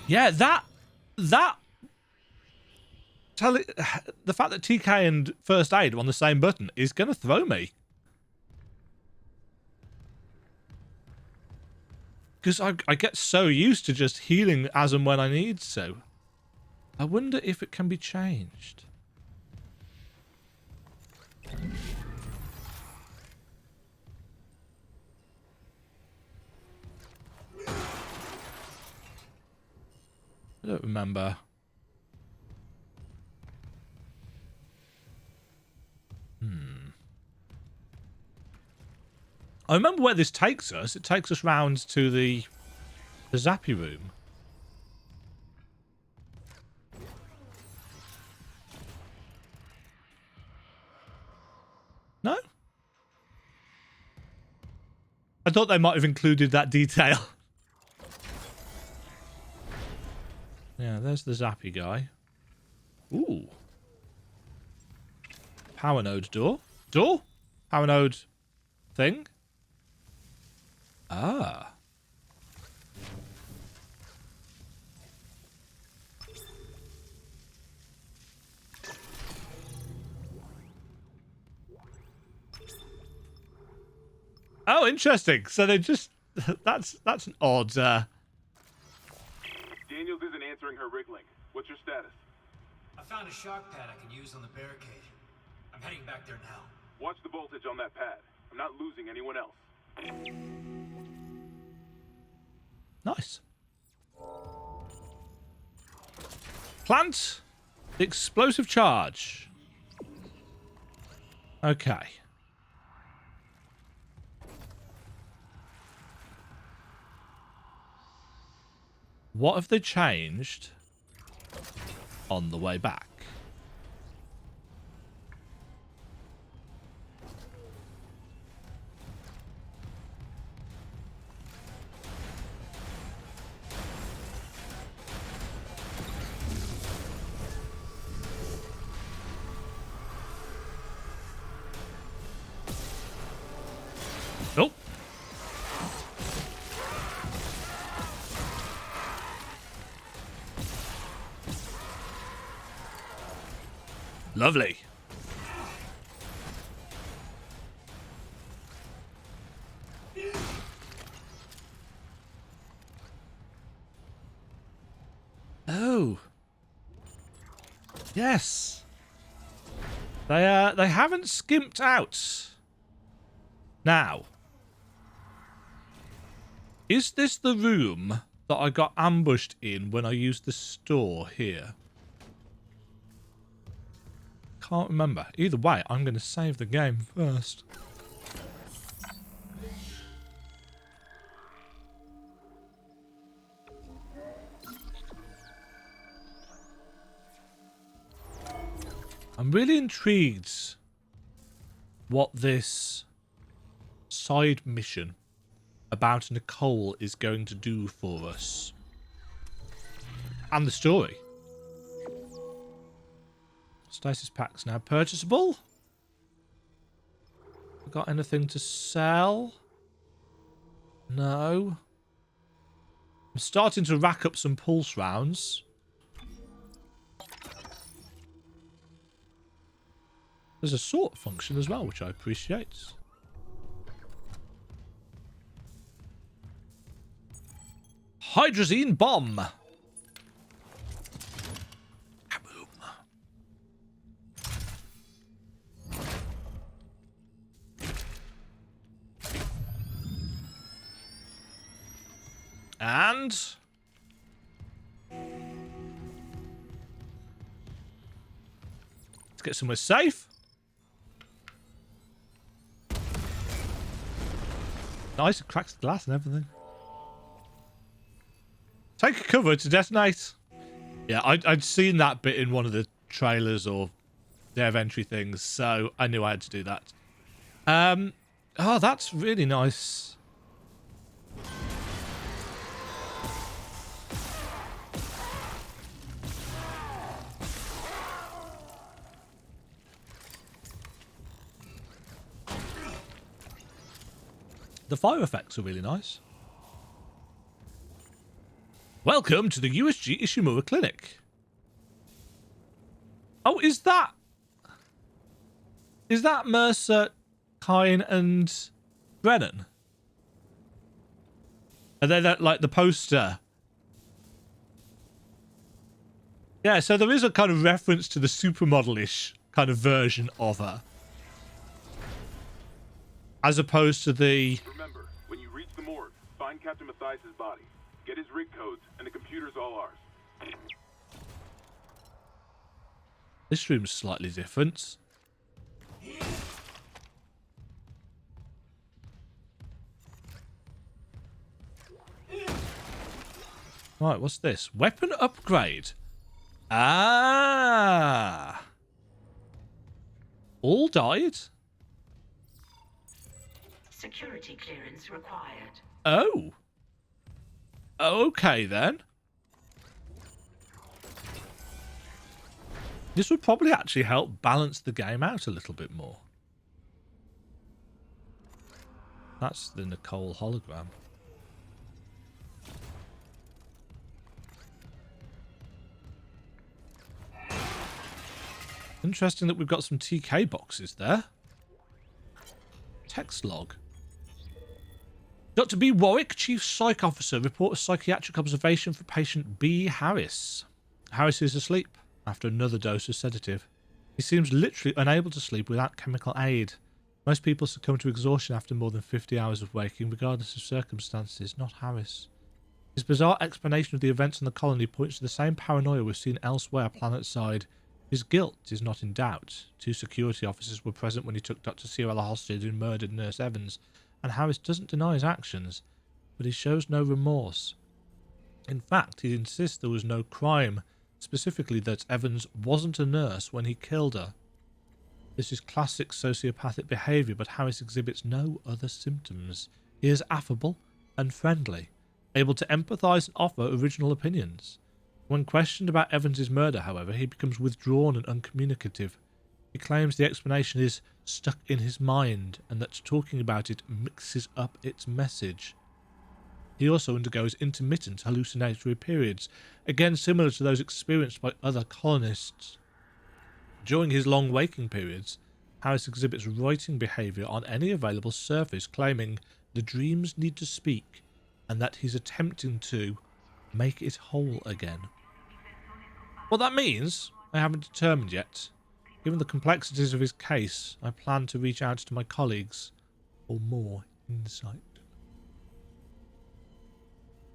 Yeah, the fact that TK and First Aid are on the same button is going to throw me. Because I get so used to just healing as and when I need to. I wonder if it can be changed. I don't remember. I remember where this takes us. It takes us round to the Zappy room. No? I thought they might have included that detail. Yeah, there's the Zappy guy. Ooh. Power node door. Door? Power node thing? Ah. Oh, interesting. So they just... That's an odd... Daniels isn't answering her rig link. What's your status? I found a shock pad I can use on the barricade. I'm heading back there now. Watch the voltage on that pad. I'm not losing anyone else. Nice. Plant the explosive charge. Okay. What have they changed on the way back? Nope. Lovely. Oh. Yes. They haven't skimped out. Now, is this the room that I got ambushed in when I used the store here? Can't remember. Either way, I'm going to save the game first. I'm really intrigued what this side mission about Nicole is going to do for us. And the story. Stasis packs now purchasable. Got anything to sell? No. I'm starting to rack up some pulse rounds. There's a sort function as well, which I appreciate. Hydrazine bomb. Kaboom. And let's get somewhere safe. Nice, it cracks the glass and everything. Take a cover to detonate. Yeah, I'd seen that bit in one of the trailers or dev entry things, so I knew I had to do that. Oh, that's really nice. The fire effects are really nice. Welcome to the USG Ishimura Clinic. Oh, is that Mercer, Kine, and Brennan? Are they that, like the poster? Yeah, so there is a kind of reference to the supermodel-ish kind of version of her. As opposed to the... Remember, when you reach the morgue, find Captain Mathias' body. Get his rig codes, and the computer's all ours. This room's slightly different. Right, what's this? Weapon upgrade. Ah. All died? Security clearance required. Oh. Okay, then. This would probably actually help balance the game out a little bit more. That's the Nicole hologram. Interesting that we've got some TK boxes there. Text log. Dr. B. Warwick, Chief Psych Officer, report a psychiatric observation for patient B. Harris. Harris is asleep after another dose of sedative. He seems literally unable to sleep without chemical aid. Most people succumb to exhaustion after more than 50 hours of waking, regardless of circumstances. Not Harris. His bizarre explanation of the events in the colony points to the same paranoia we've seen elsewhere planetside. His guilt is not in doubt. 2 security officers were present when he took Dr. Sierra hostage and murdered Nurse Evans, and Harris doesn't deny his actions, but he shows no remorse. In fact, he insists there was no crime, specifically that Evans wasn't a nurse when he killed her. This is classic sociopathic behaviour, but Harris exhibits no other symptoms. He is affable and friendly, able to empathise and offer original opinions. When questioned about Evans' murder, however, he becomes withdrawn and uncommunicative. He claims the explanation is stuck in his mind and that talking about it mixes up its message. He also undergoes intermittent hallucinatory periods, again similar to those experienced by other colonists. During his long waking periods, Harris exhibits writing behaviour on any available surface, claiming the dreams need to speak and that he's attempting to make it whole again. What that means, I haven't determined yet. Given the complexities of his case, I plan to reach out to my colleagues for more insight.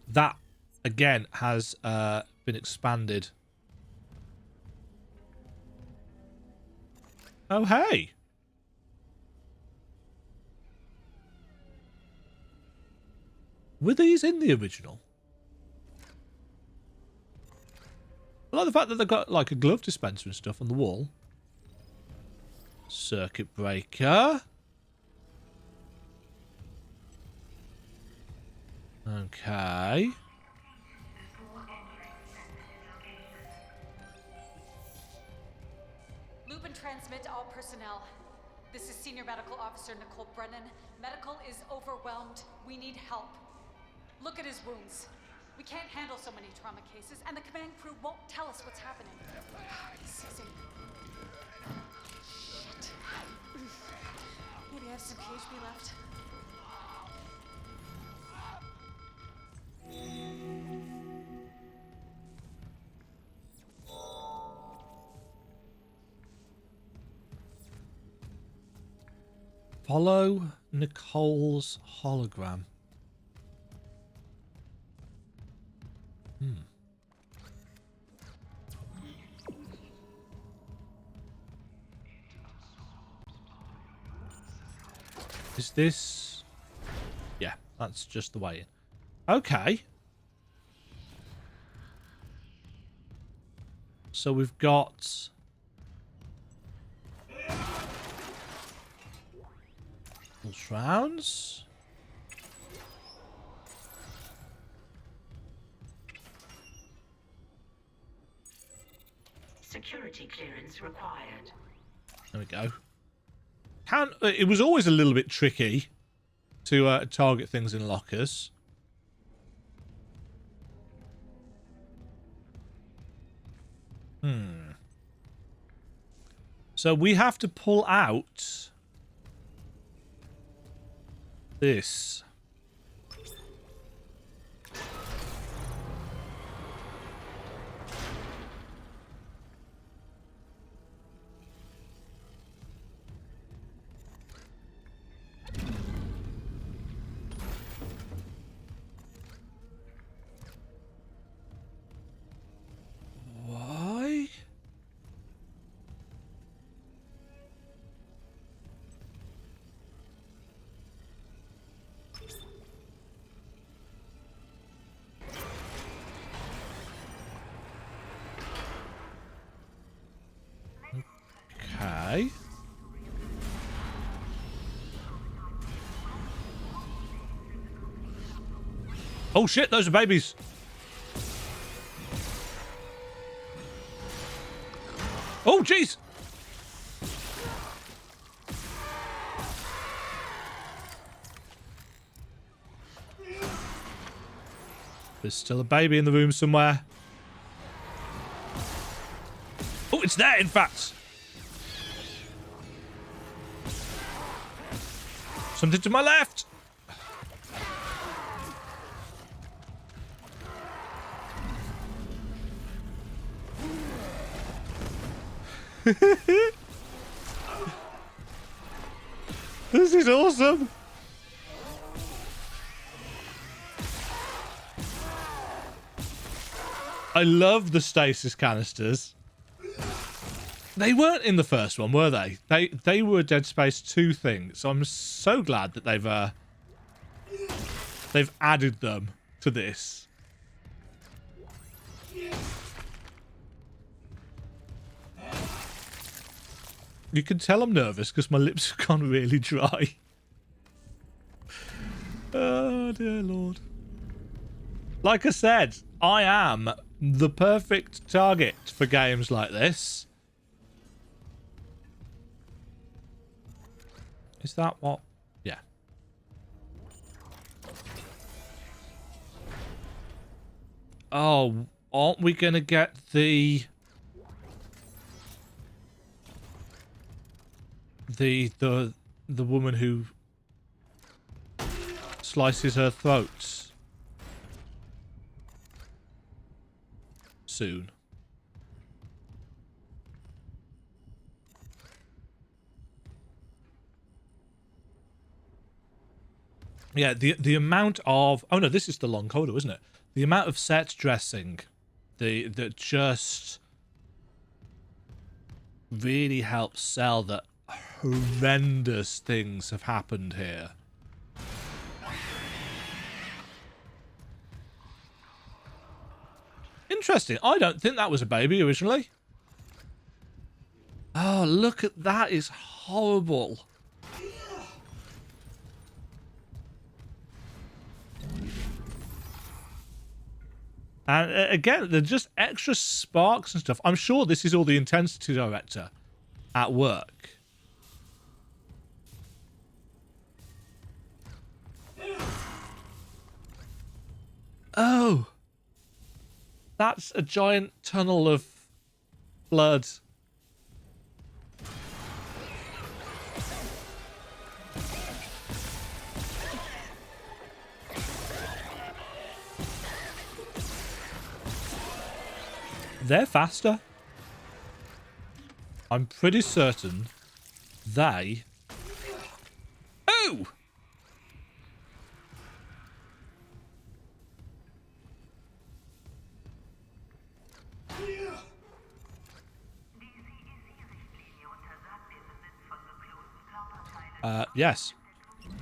That, again, has been expanded. Oh, hey! Were these in the original? I like the fact that they've got like a glove dispenser and stuff on the wall. Circuit breaker. Okay. Loop and transmit to all personnel. This is Senior Medical Officer Nicole Brennan. Medical is overwhelmed. We need help. Look at his wounds. We can't handle so many trauma cases, and the command crew won't tell us what's happening. He's seizing. Shit. Maybe I have some KHB left. Follow Nicole's hologram. Is this... Yeah, that's just the way in. Okay. So we've got... full shrouds. Security clearance required. There we go. It was always a little bit tricky to target things in lockers. So we have to pull out this. Why? Okay. Oh shit, those are babies. Oh jeez. There's still a baby in the room somewhere. Oh, it's there, in fact. Something to my left. This is awesome. I love the stasis canisters. They weren't in the first one, were they? They were a Dead Space 2 thing. So I'm so glad that they've added them to this. You can tell I'm nervous because my lips have gone really dry. Oh, dear Lord. Like I said, I am the perfect target for games like this. Is that what? Yeah. Oh, aren't we going to get the woman who slices her throat soon? Yeah, the amount of... Oh no, this is the long corridor, isn't it? The amount of set dressing that just really helps sell that horrendous things have happened here. Interesting. I don't think that was a baby originally. Oh, look at that. It's horrible. And again, they're just extra sparks and stuff. I'm sure this is all the intensity director at work. Oh. That's a giant tunnel of blood. They're faster. I'm pretty certain they... Oh! Yes.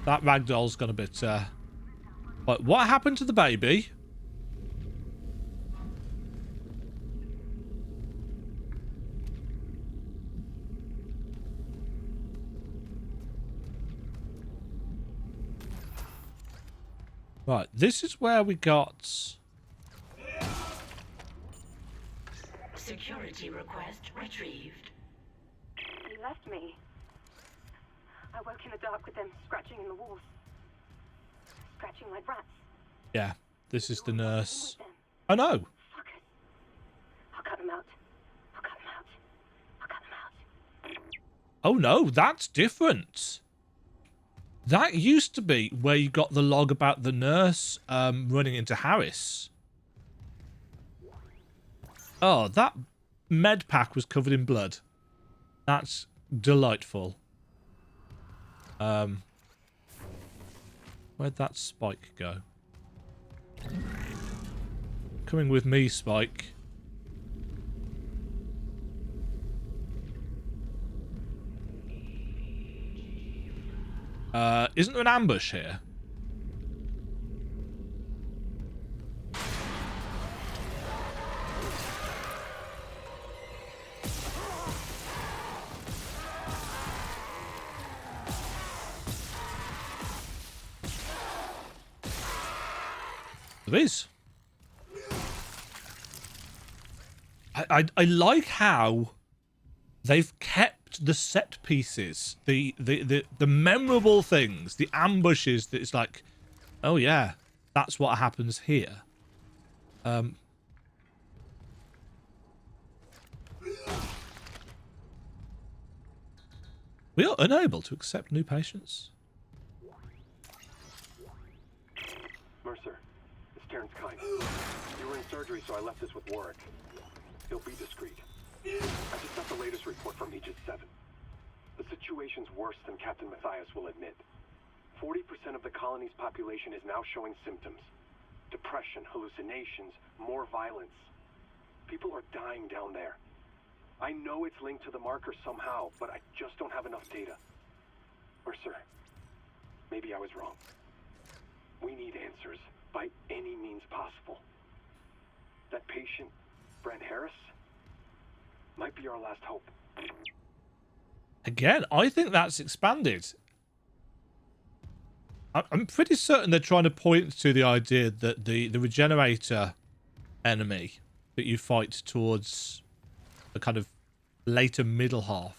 That ragdoll's gone a bit, But what happened to the baby? Right, this is where we got... Security request retrieved. He left me. I woke in the dark with them scratching in the walls. Scratching like rats. Yeah, this is the nurse. Oh no! Fuckers. I'll cut them out. I'll cut them out. I'll cut them out. Oh no, that's different. That used to be where you got the log about the nurse running into Harris. Oh, that med pack was covered in blood. That's delightful. Where'd that Spike go? Coming with me, Spike. Isn't there an ambush here? There is. I like how they've kept the set pieces, the memorable things, the ambushes that it's like, oh yeah, that's what happens here. We are unable to accept new patients. Mercer, it's Terrence Kine. You were in surgery, so I left this with Warwick. He'll be discreet. I just got the latest report from Aegis 7. The situation's worse than Captain Matthias will admit. 40% of the colony's population is now showing symptoms. Depression, hallucinations, more violence. People are dying down there. I know it's linked to the marker somehow, but I just don't have enough data. Mercer, maybe I was wrong. We need answers by any means possible. That patient, Brent Harris, might be our last hope. Again, I think that's expanded. I'm pretty certain they're trying to point to the idea that the regenerator enemy that you fight towards the kind of later middle half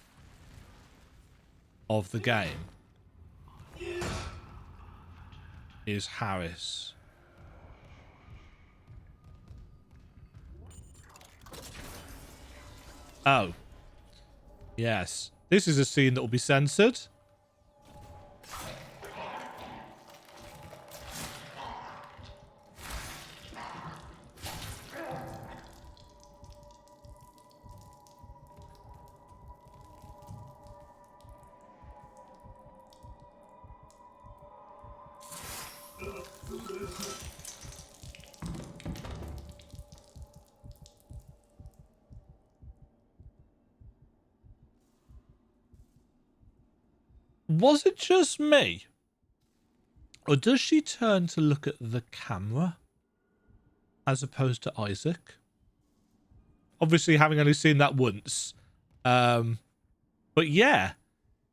of the game is Harris. Oh. Yes. This is a scene that will be censored. Was it just me? Or does she turn to look at the camera as opposed to Isaac? Obviously, having only seen that once. But yeah,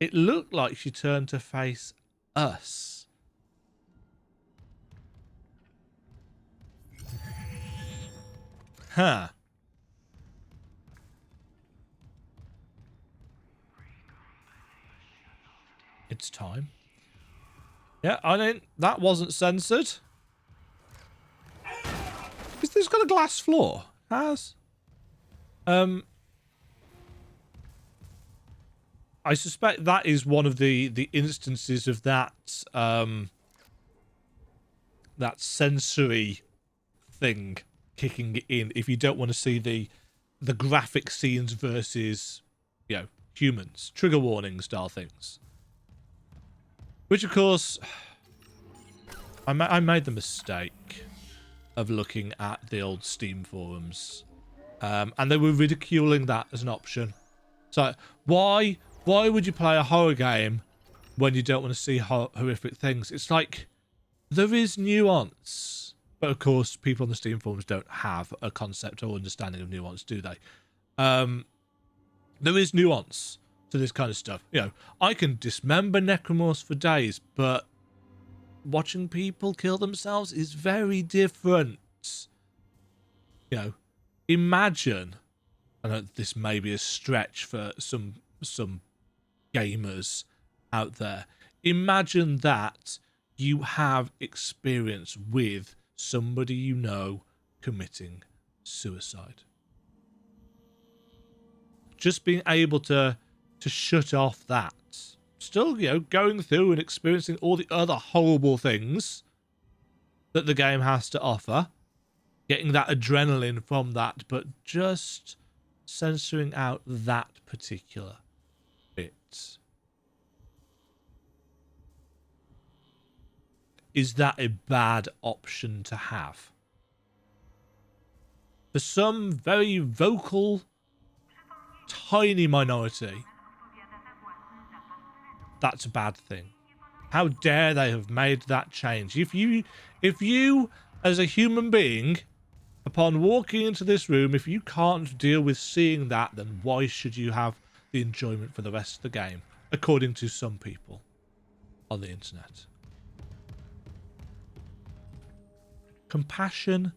it looked like she turned to face us. Huh. It's time. Yeah, that wasn't censored. Is this got a glass floor? Has. I suspect that is one of the instances of that that sensory thing kicking in if you don't want to see the graphic scenes versus, you know, humans. Trigger warning style things. Which, of course, I made the mistake of looking at the old Steam forums. And they were ridiculing that as an option. So, why would you play a horror game when you don't want to see horrific things? It's like, there is nuance. But, of course, people on the Steam forums don't have a concept or understanding of nuance, do they? There is nuance to this kind of stuff. You know, I can dismember necromorphs for days, but watching people kill themselves is very different. You know, imagine, I know this may be a stretch for some gamers out there. Imagine that you have experience with somebody you know committing suicide. Just being able to shut off that. Still, you know, going through and experiencing all the other horrible things that the game has to offer. Getting that adrenaline from that, but just censoring out that particular bit. Is that a bad option to have? For some very vocal, tiny minority, that's a bad thing. How dare they have made that change? If you as a human being, upon walking into this room, if you can't deal with seeing that, then why should you have the enjoyment for the rest of the game? According to some people on the internet. Compassion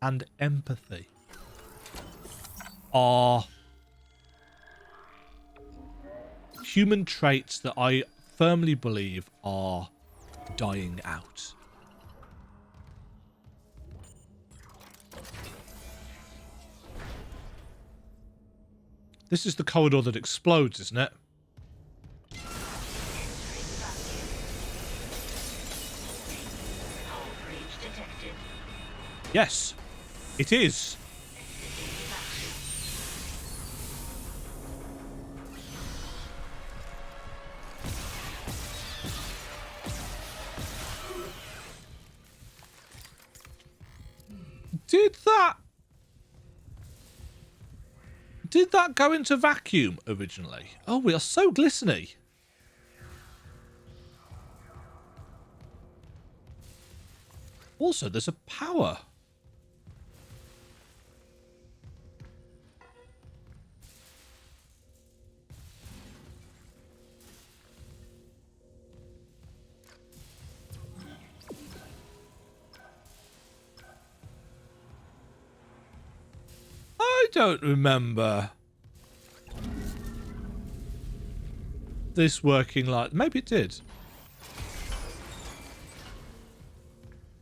and empathy are human traits that I firmly believe are dying out. This is the corridor that explodes, isn't it? Yes, it is. Did that Did that go into vacuum originally? Oh, we are so glistening. Also, there's a power. I don't remember this working like... Maybe it did.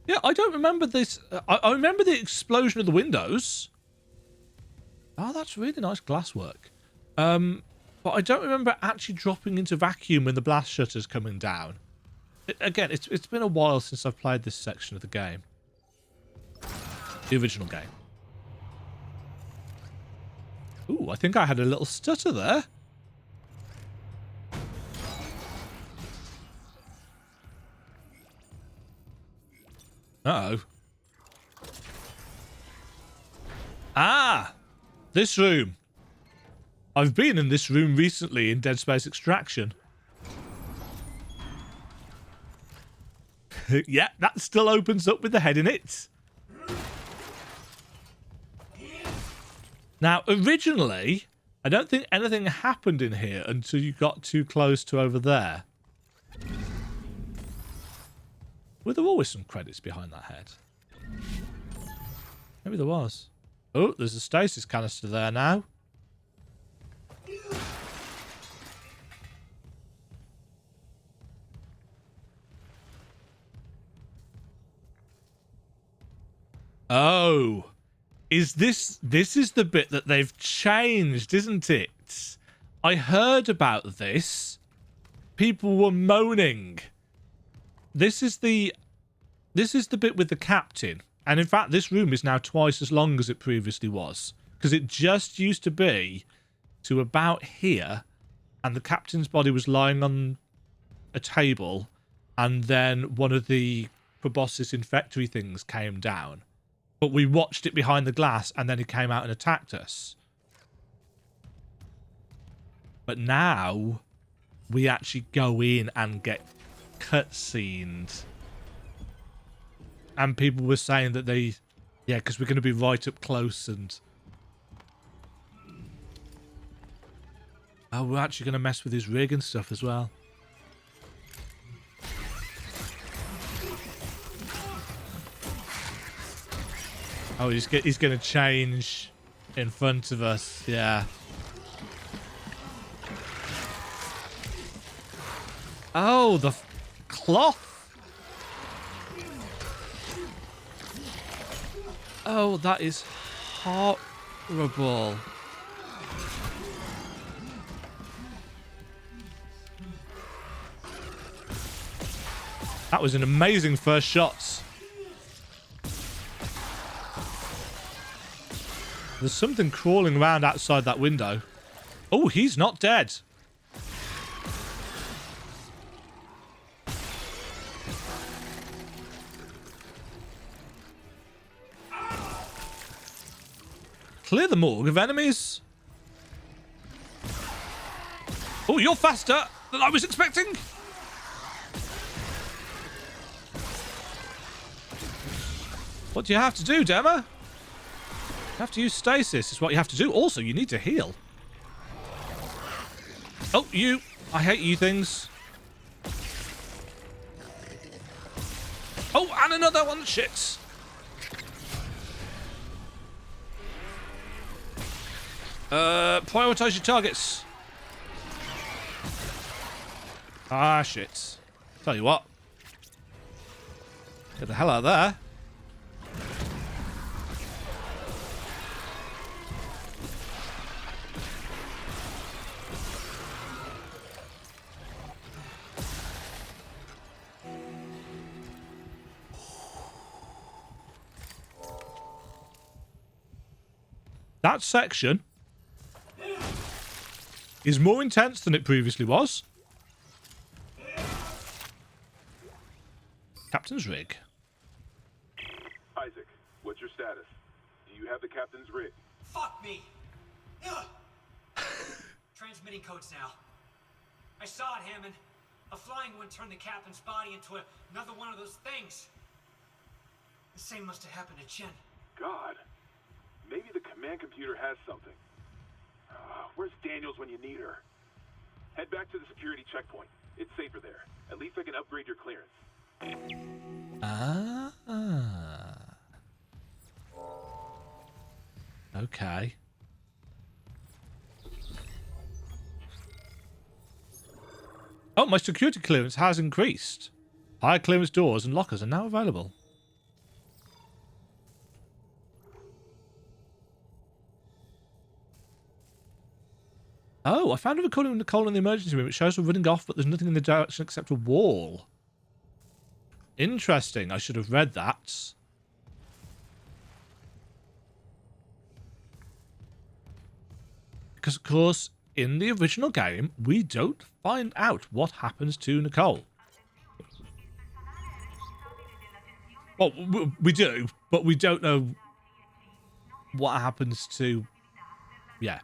Yeah, I don't remember this. I remember the explosion of the windows. Oh, that's really nice glasswork. But I don't remember actually dropping into vacuum when the blast shutter's coming down. Again, it's been a while since I've played this section of the game. The original game. Ooh, I think I had a little stutter there. Uh-oh. Ah! This room. I've been in this room recently in Dead Space Extraction. Yeah, that still opens up with the head in it. Now, originally, I don't think anything happened in here until you got too close to over there. Were there always some credits behind that head? Maybe there was. Oh, there's a stasis canister there now. Oh. This is the bit that they've changed, isn't it? I heard about this. People were moaning. This is the bit with the captain. And in fact, this room is now twice as long as it previously was. Because it just used to be to about here. And the captain's body was lying on a table. And then one of the proboscis infectory things came down. But we watched it behind the glass, and then it came out and attacked us. But now, we actually go in and get cutscened. And people were saying that they... Yeah, because we're going to be right up close and... Oh, we're actually going to mess with his rig and stuff as well. Oh, he's going to change in front of us. Yeah. Oh, the cloth. Oh, that is horrible. That was an amazing first shot. There's something crawling around outside that window. Oh, he's not dead. Clear the morgue of enemies. Oh, you're faster than I was expecting. What do you have to do, Dema? You have to use stasis is what you have to do. Also, you need to heal. Oh, you. I hate you things. Oh, and another one. Shit. Prioritize your targets. Ah, shit. Tell you what. Get the hell out of there. That section is more intense than it previously was. Captain's rig. Isaac, what's your status? Do you have the captain's rig? Fuck me! Transmitting codes now. I saw it, Hammond. A flying one turned the captain's body into another one of those things. The same must have happened to Chen. God. Maybe the command computer has something. Where's Daniels when you need her? Head back to the security checkpoint. It's safer there. At least I can upgrade your clearance. Ah. Okay. Oh, my security clearance has increased. Higher clearance doors and lockers are now available. Oh, I found a recording of Nicole in the emergency room. It shows her running off, but there's nothing in the direction except a wall. Interesting. I should have read that. Because, of course, in the original game, we don't find out what happens to Nicole. Well, we do, but we don't know what happens to... Yeah.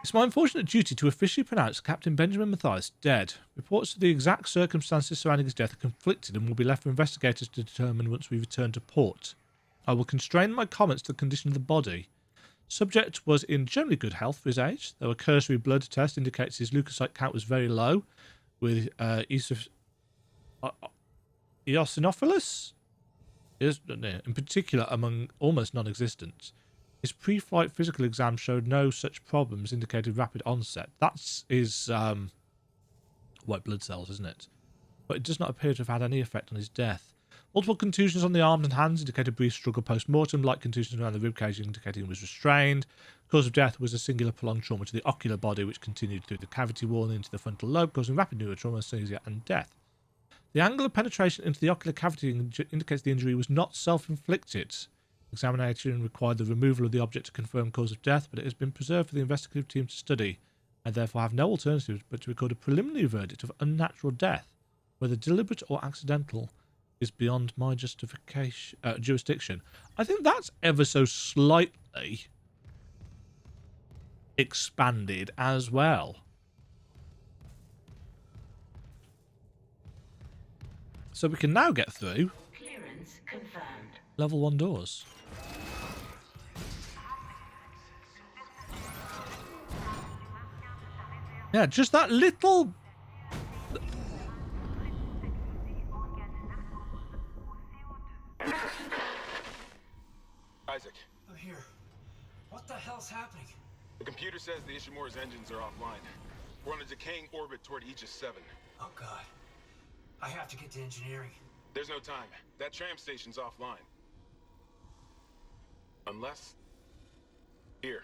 It's my unfortunate duty to officially pronounce Captain Benjamin Mathias dead. Reports of the exact circumstances surrounding his death are conflicted and will be left for investigators to determine once we return to port. I will constrain my comments to the condition of the body. Subject was in generally good health for his age, though a cursory blood test indicates his leukocyte count was very low, with eosinophilus in particular among almost non-existent. His pre-flight physical exam showed no such problems, indicated rapid onset. That's his white blood cells, isn't it? But it does not appear to have had any effect on his death. Multiple contusions on the arms and hands indicated brief struggle post-mortem. Light contusions around the ribcage indicating he was restrained. Cause of death was a singular prolonged trauma to the ocular body, which continued through the cavity wall and into the frontal lobe, causing rapid neurotrauma, anesthesia, and death. The angle of penetration into the ocular cavity indicates the injury was not self-inflicted. Examination required the removal of the object to confirm cause of death, but it has been preserved for the investigative team to study. I therefore have no alternative but to record a preliminary verdict of unnatural death, whether deliberate or accidental is beyond my jurisdiction. I think that's ever so slightly expanded as well. So we can now get through Clearance confirmed. level 1 doors. Yeah, just that little... Isaac, I'm here. What the hell's happening? the computer says the Ishimura's engines are offline. We're on a decaying orbit toward Aegis 7. Oh god. I have to get to engineering. There's no time. That tram station's offline. Unless... Here.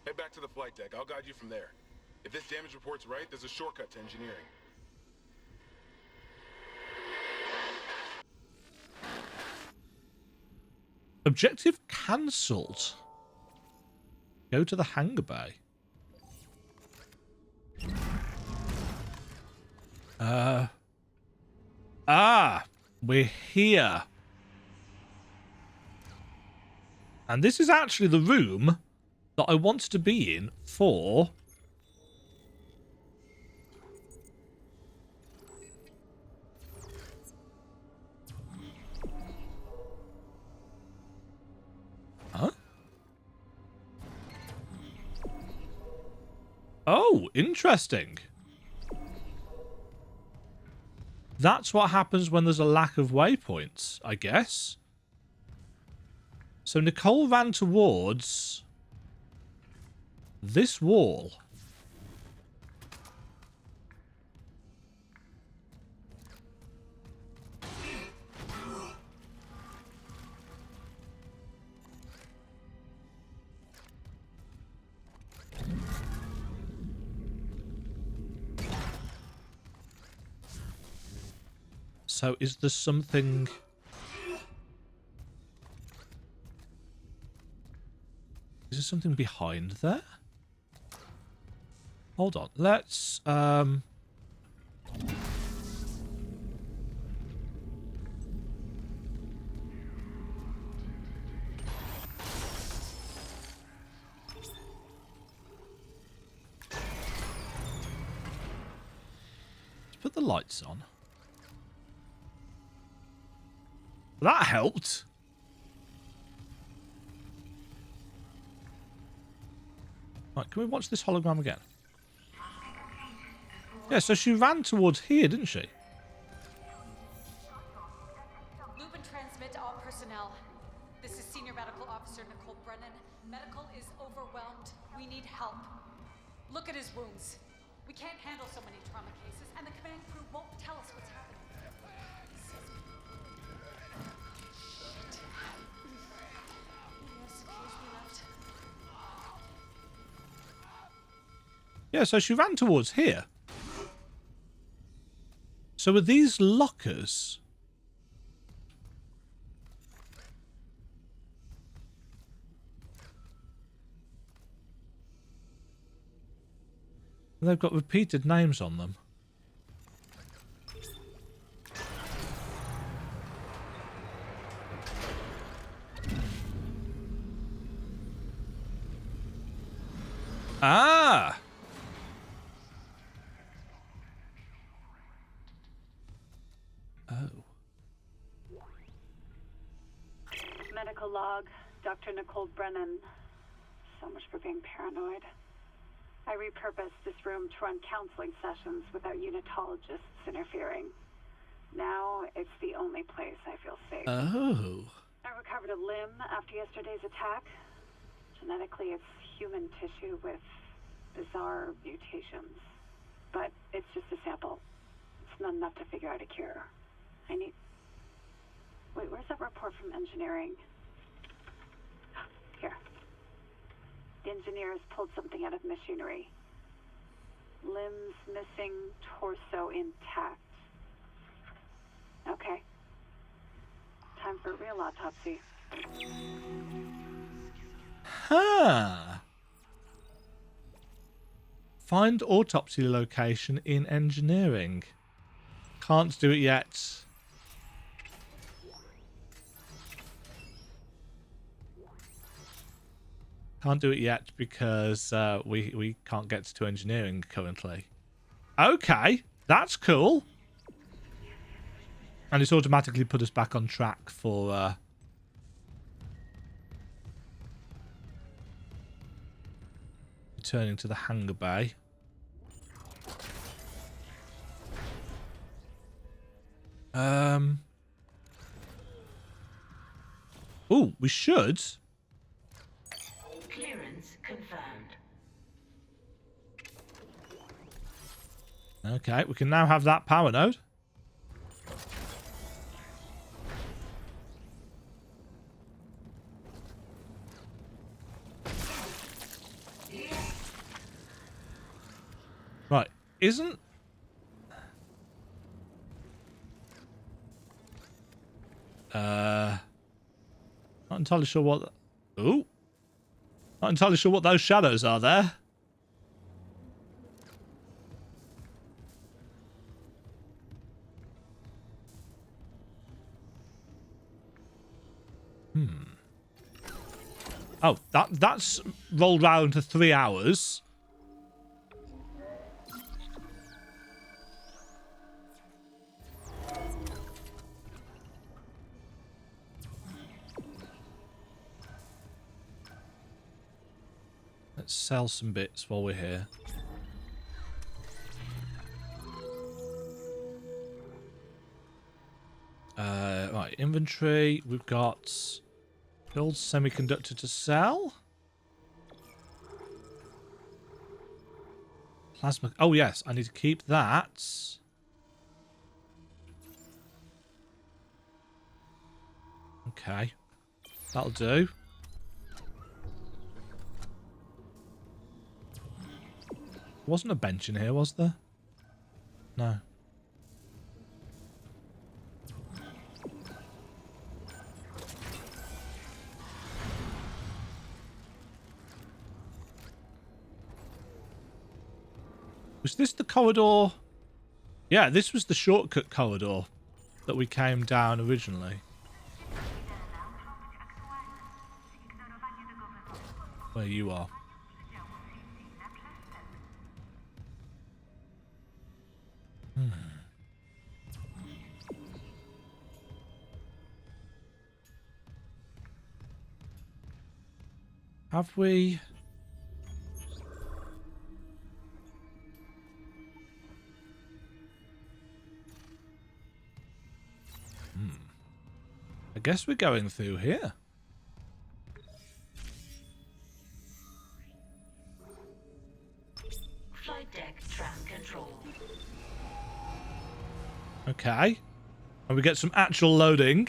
Head back to the flight deck. I'll guide you from there. If this damage report's right, there's a shortcut to engineering. Objective cancelled. Go to the hangar bay. We're here. And this is actually the room that I wanted to be in for... Huh? Oh, interesting. That's what happens when there's a lack of waypoints, I guess. So Nicole ran towards this wall. So is there something... Is there something behind there? Hold on. Let's... put the lights on. That helped. Right, can we watch this hologram again? Yeah, so she ran towards here, didn't she? Loop and transmit to all personnel. This is Senior Medical Officer Nicole Brennan. Medical is overwhelmed. We need help. Look at his wounds. We can't handle so many trauma cases, and the command crew won't tell us what's happening. Shit. Yes, occasionally left. Yeah, so she ran towards here. So are these lockers? They've got repeated names on them. Ah! Oh. Medical log, Dr. Nicole Brennan. So much for being paranoid. I repurposed this room to run counseling sessions without unitologists interfering. Now it's the only place I feel safe. Oh. I recovered a limb after yesterday's attack. Genetically, it's human tissue with bizarre mutations. But it's just a sample. It's not enough to figure out a cure. I need... Wait, where's that report from engineering? Here. The engineers pulled something out of machinery. Limbs missing, torso intact. Okay. Time for a real autopsy. Huh. Find autopsy location in engineering. Can't do it yet. Can't do it yet because we can't get to engineering currently. Okay, that's cool. And it's automatically put us back on track for returning to the hangar bay. Oh, we should. Clearance confirmed. Okay, we can now have that power node. Right, isn't... Not entirely sure what... Ooh. Not entirely sure what those shadows are there. Oh, that's rolled round to 3 hours. Let's sell some bits while we're here. Right, inventory. We've got gold semiconductor to sell. Plasma. Oh, yes. I need to keep that. Okay. That'll do. Wasn't a bench in here, was there? No. Was this the corridor? Yeah, this was the shortcut corridor that we came down originally. Where you are. Have we... I guess we're going through here. Flight deck tram control. Okay. And we get some actual loading.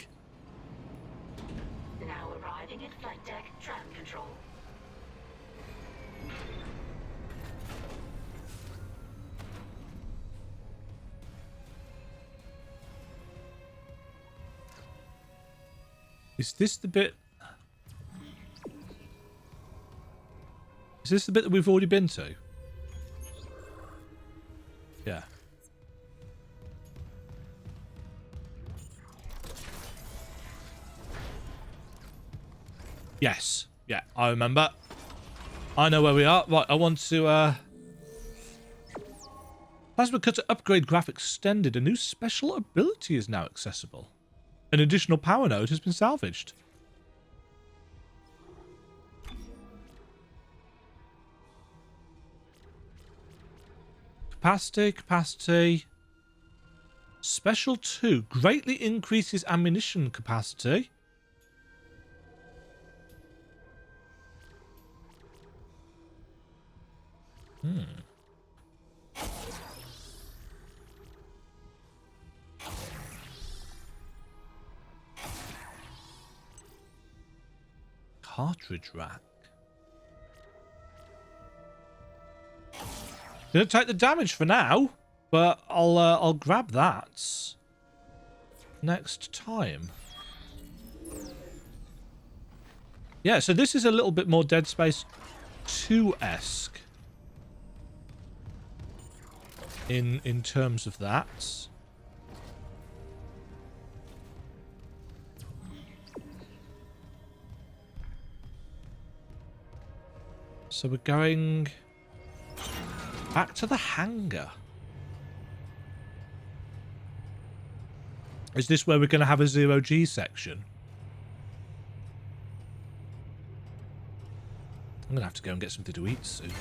Now arriving at flight deck tram control. Is this the bit... Is this the bit that we've already been to? Yeah. Yes. Yeah, I remember. I know where we are. Right, I want to, Plasma cutter upgrade graphics extended. A new special ability is now accessible. An additional power node has been salvaged. Capacity. Special 2 greatly increases ammunition capacity. Cartridge rack. Gonna take the damage for now, but I'll grab that next time. Yeah, so this is a little bit more Dead Space 2-esque in terms of that. So we're going back to the hangar. Is this where we're going to have a 0G section? I'm going to have to go and get something to eat soon.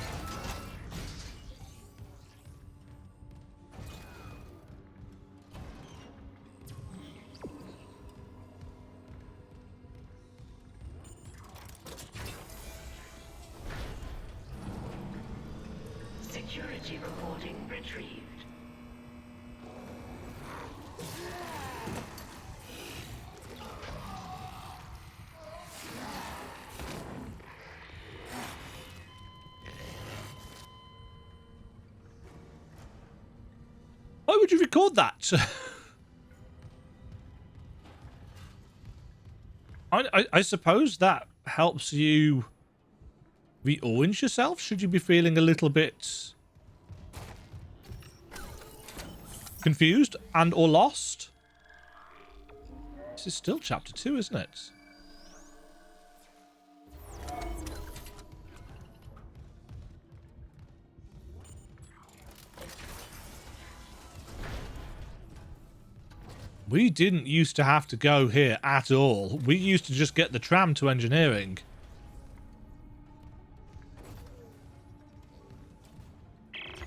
Security reporting retrieved. Why would you record that? I suppose that helps you reorient yourself. Should you be feeling a little bit confused and or lost? This is still chapter 2, isn't it? We didn't used to have to go here at all. We used to just get the tram to engineering.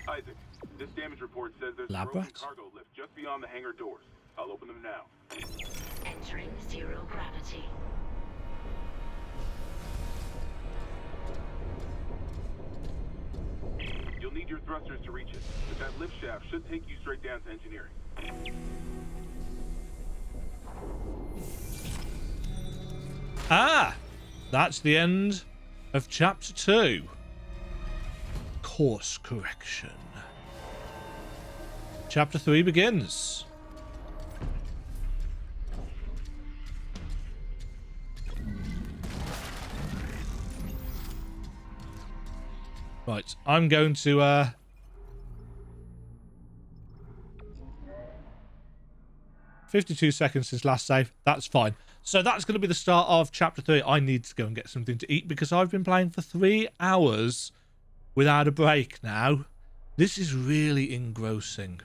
Isaac, this damage report says there's a broken cargo lift just beyond the hangar doors. I'll open them now. Entering zero gravity. You'll need your thrusters to reach it, but that lift shaft should take you straight down to engineering. Ah! That's the end of chapter 2. Course correction. Chapter 3 begins. Right, I'm going to 52 seconds since last save. That's fine. So that's going to be the start of chapter 3. I need to go and get something to eat because I've been playing for 3 hours without a break now. This is really engrossing.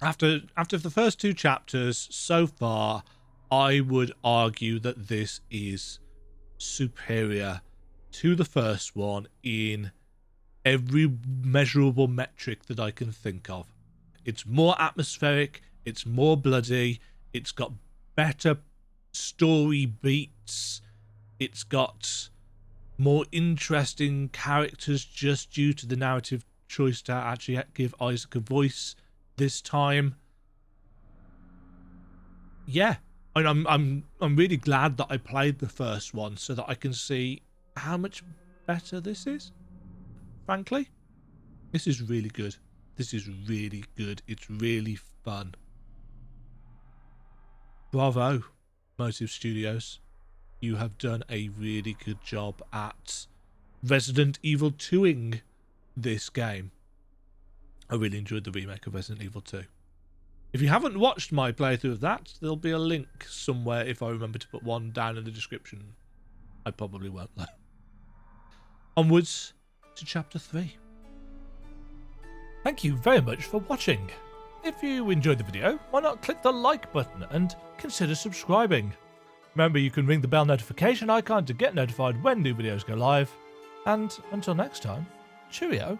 After the first 2 chapters so far, I would argue that this is superior to the first one in every measurable metric that I can think of. It's more atmospheric, it's more bloody, it's got better story beats, it's got more interesting characters just due to the narrative choice to actually give Isaac a voice this time. Yeah, and I'm really glad that I played the first one so that I can see how much better this is. Frankly, this is really good. This is really good. It's really fun. Bravo, Motive Studios. You have done a really good job at Resident Evil 2ing this game. I really enjoyed the remake of Resident Evil 2. If you haven't watched my playthrough of that, there'll be a link somewhere if I remember to put one down in the description. I probably won't though. Onwards to Chapter 3. Thank you very much for watching. If you enjoyed the video, why not click the like button and consider subscribing. Remember, you can ring the bell notification icon to get notified when new videos go live. And until next time, cheerio.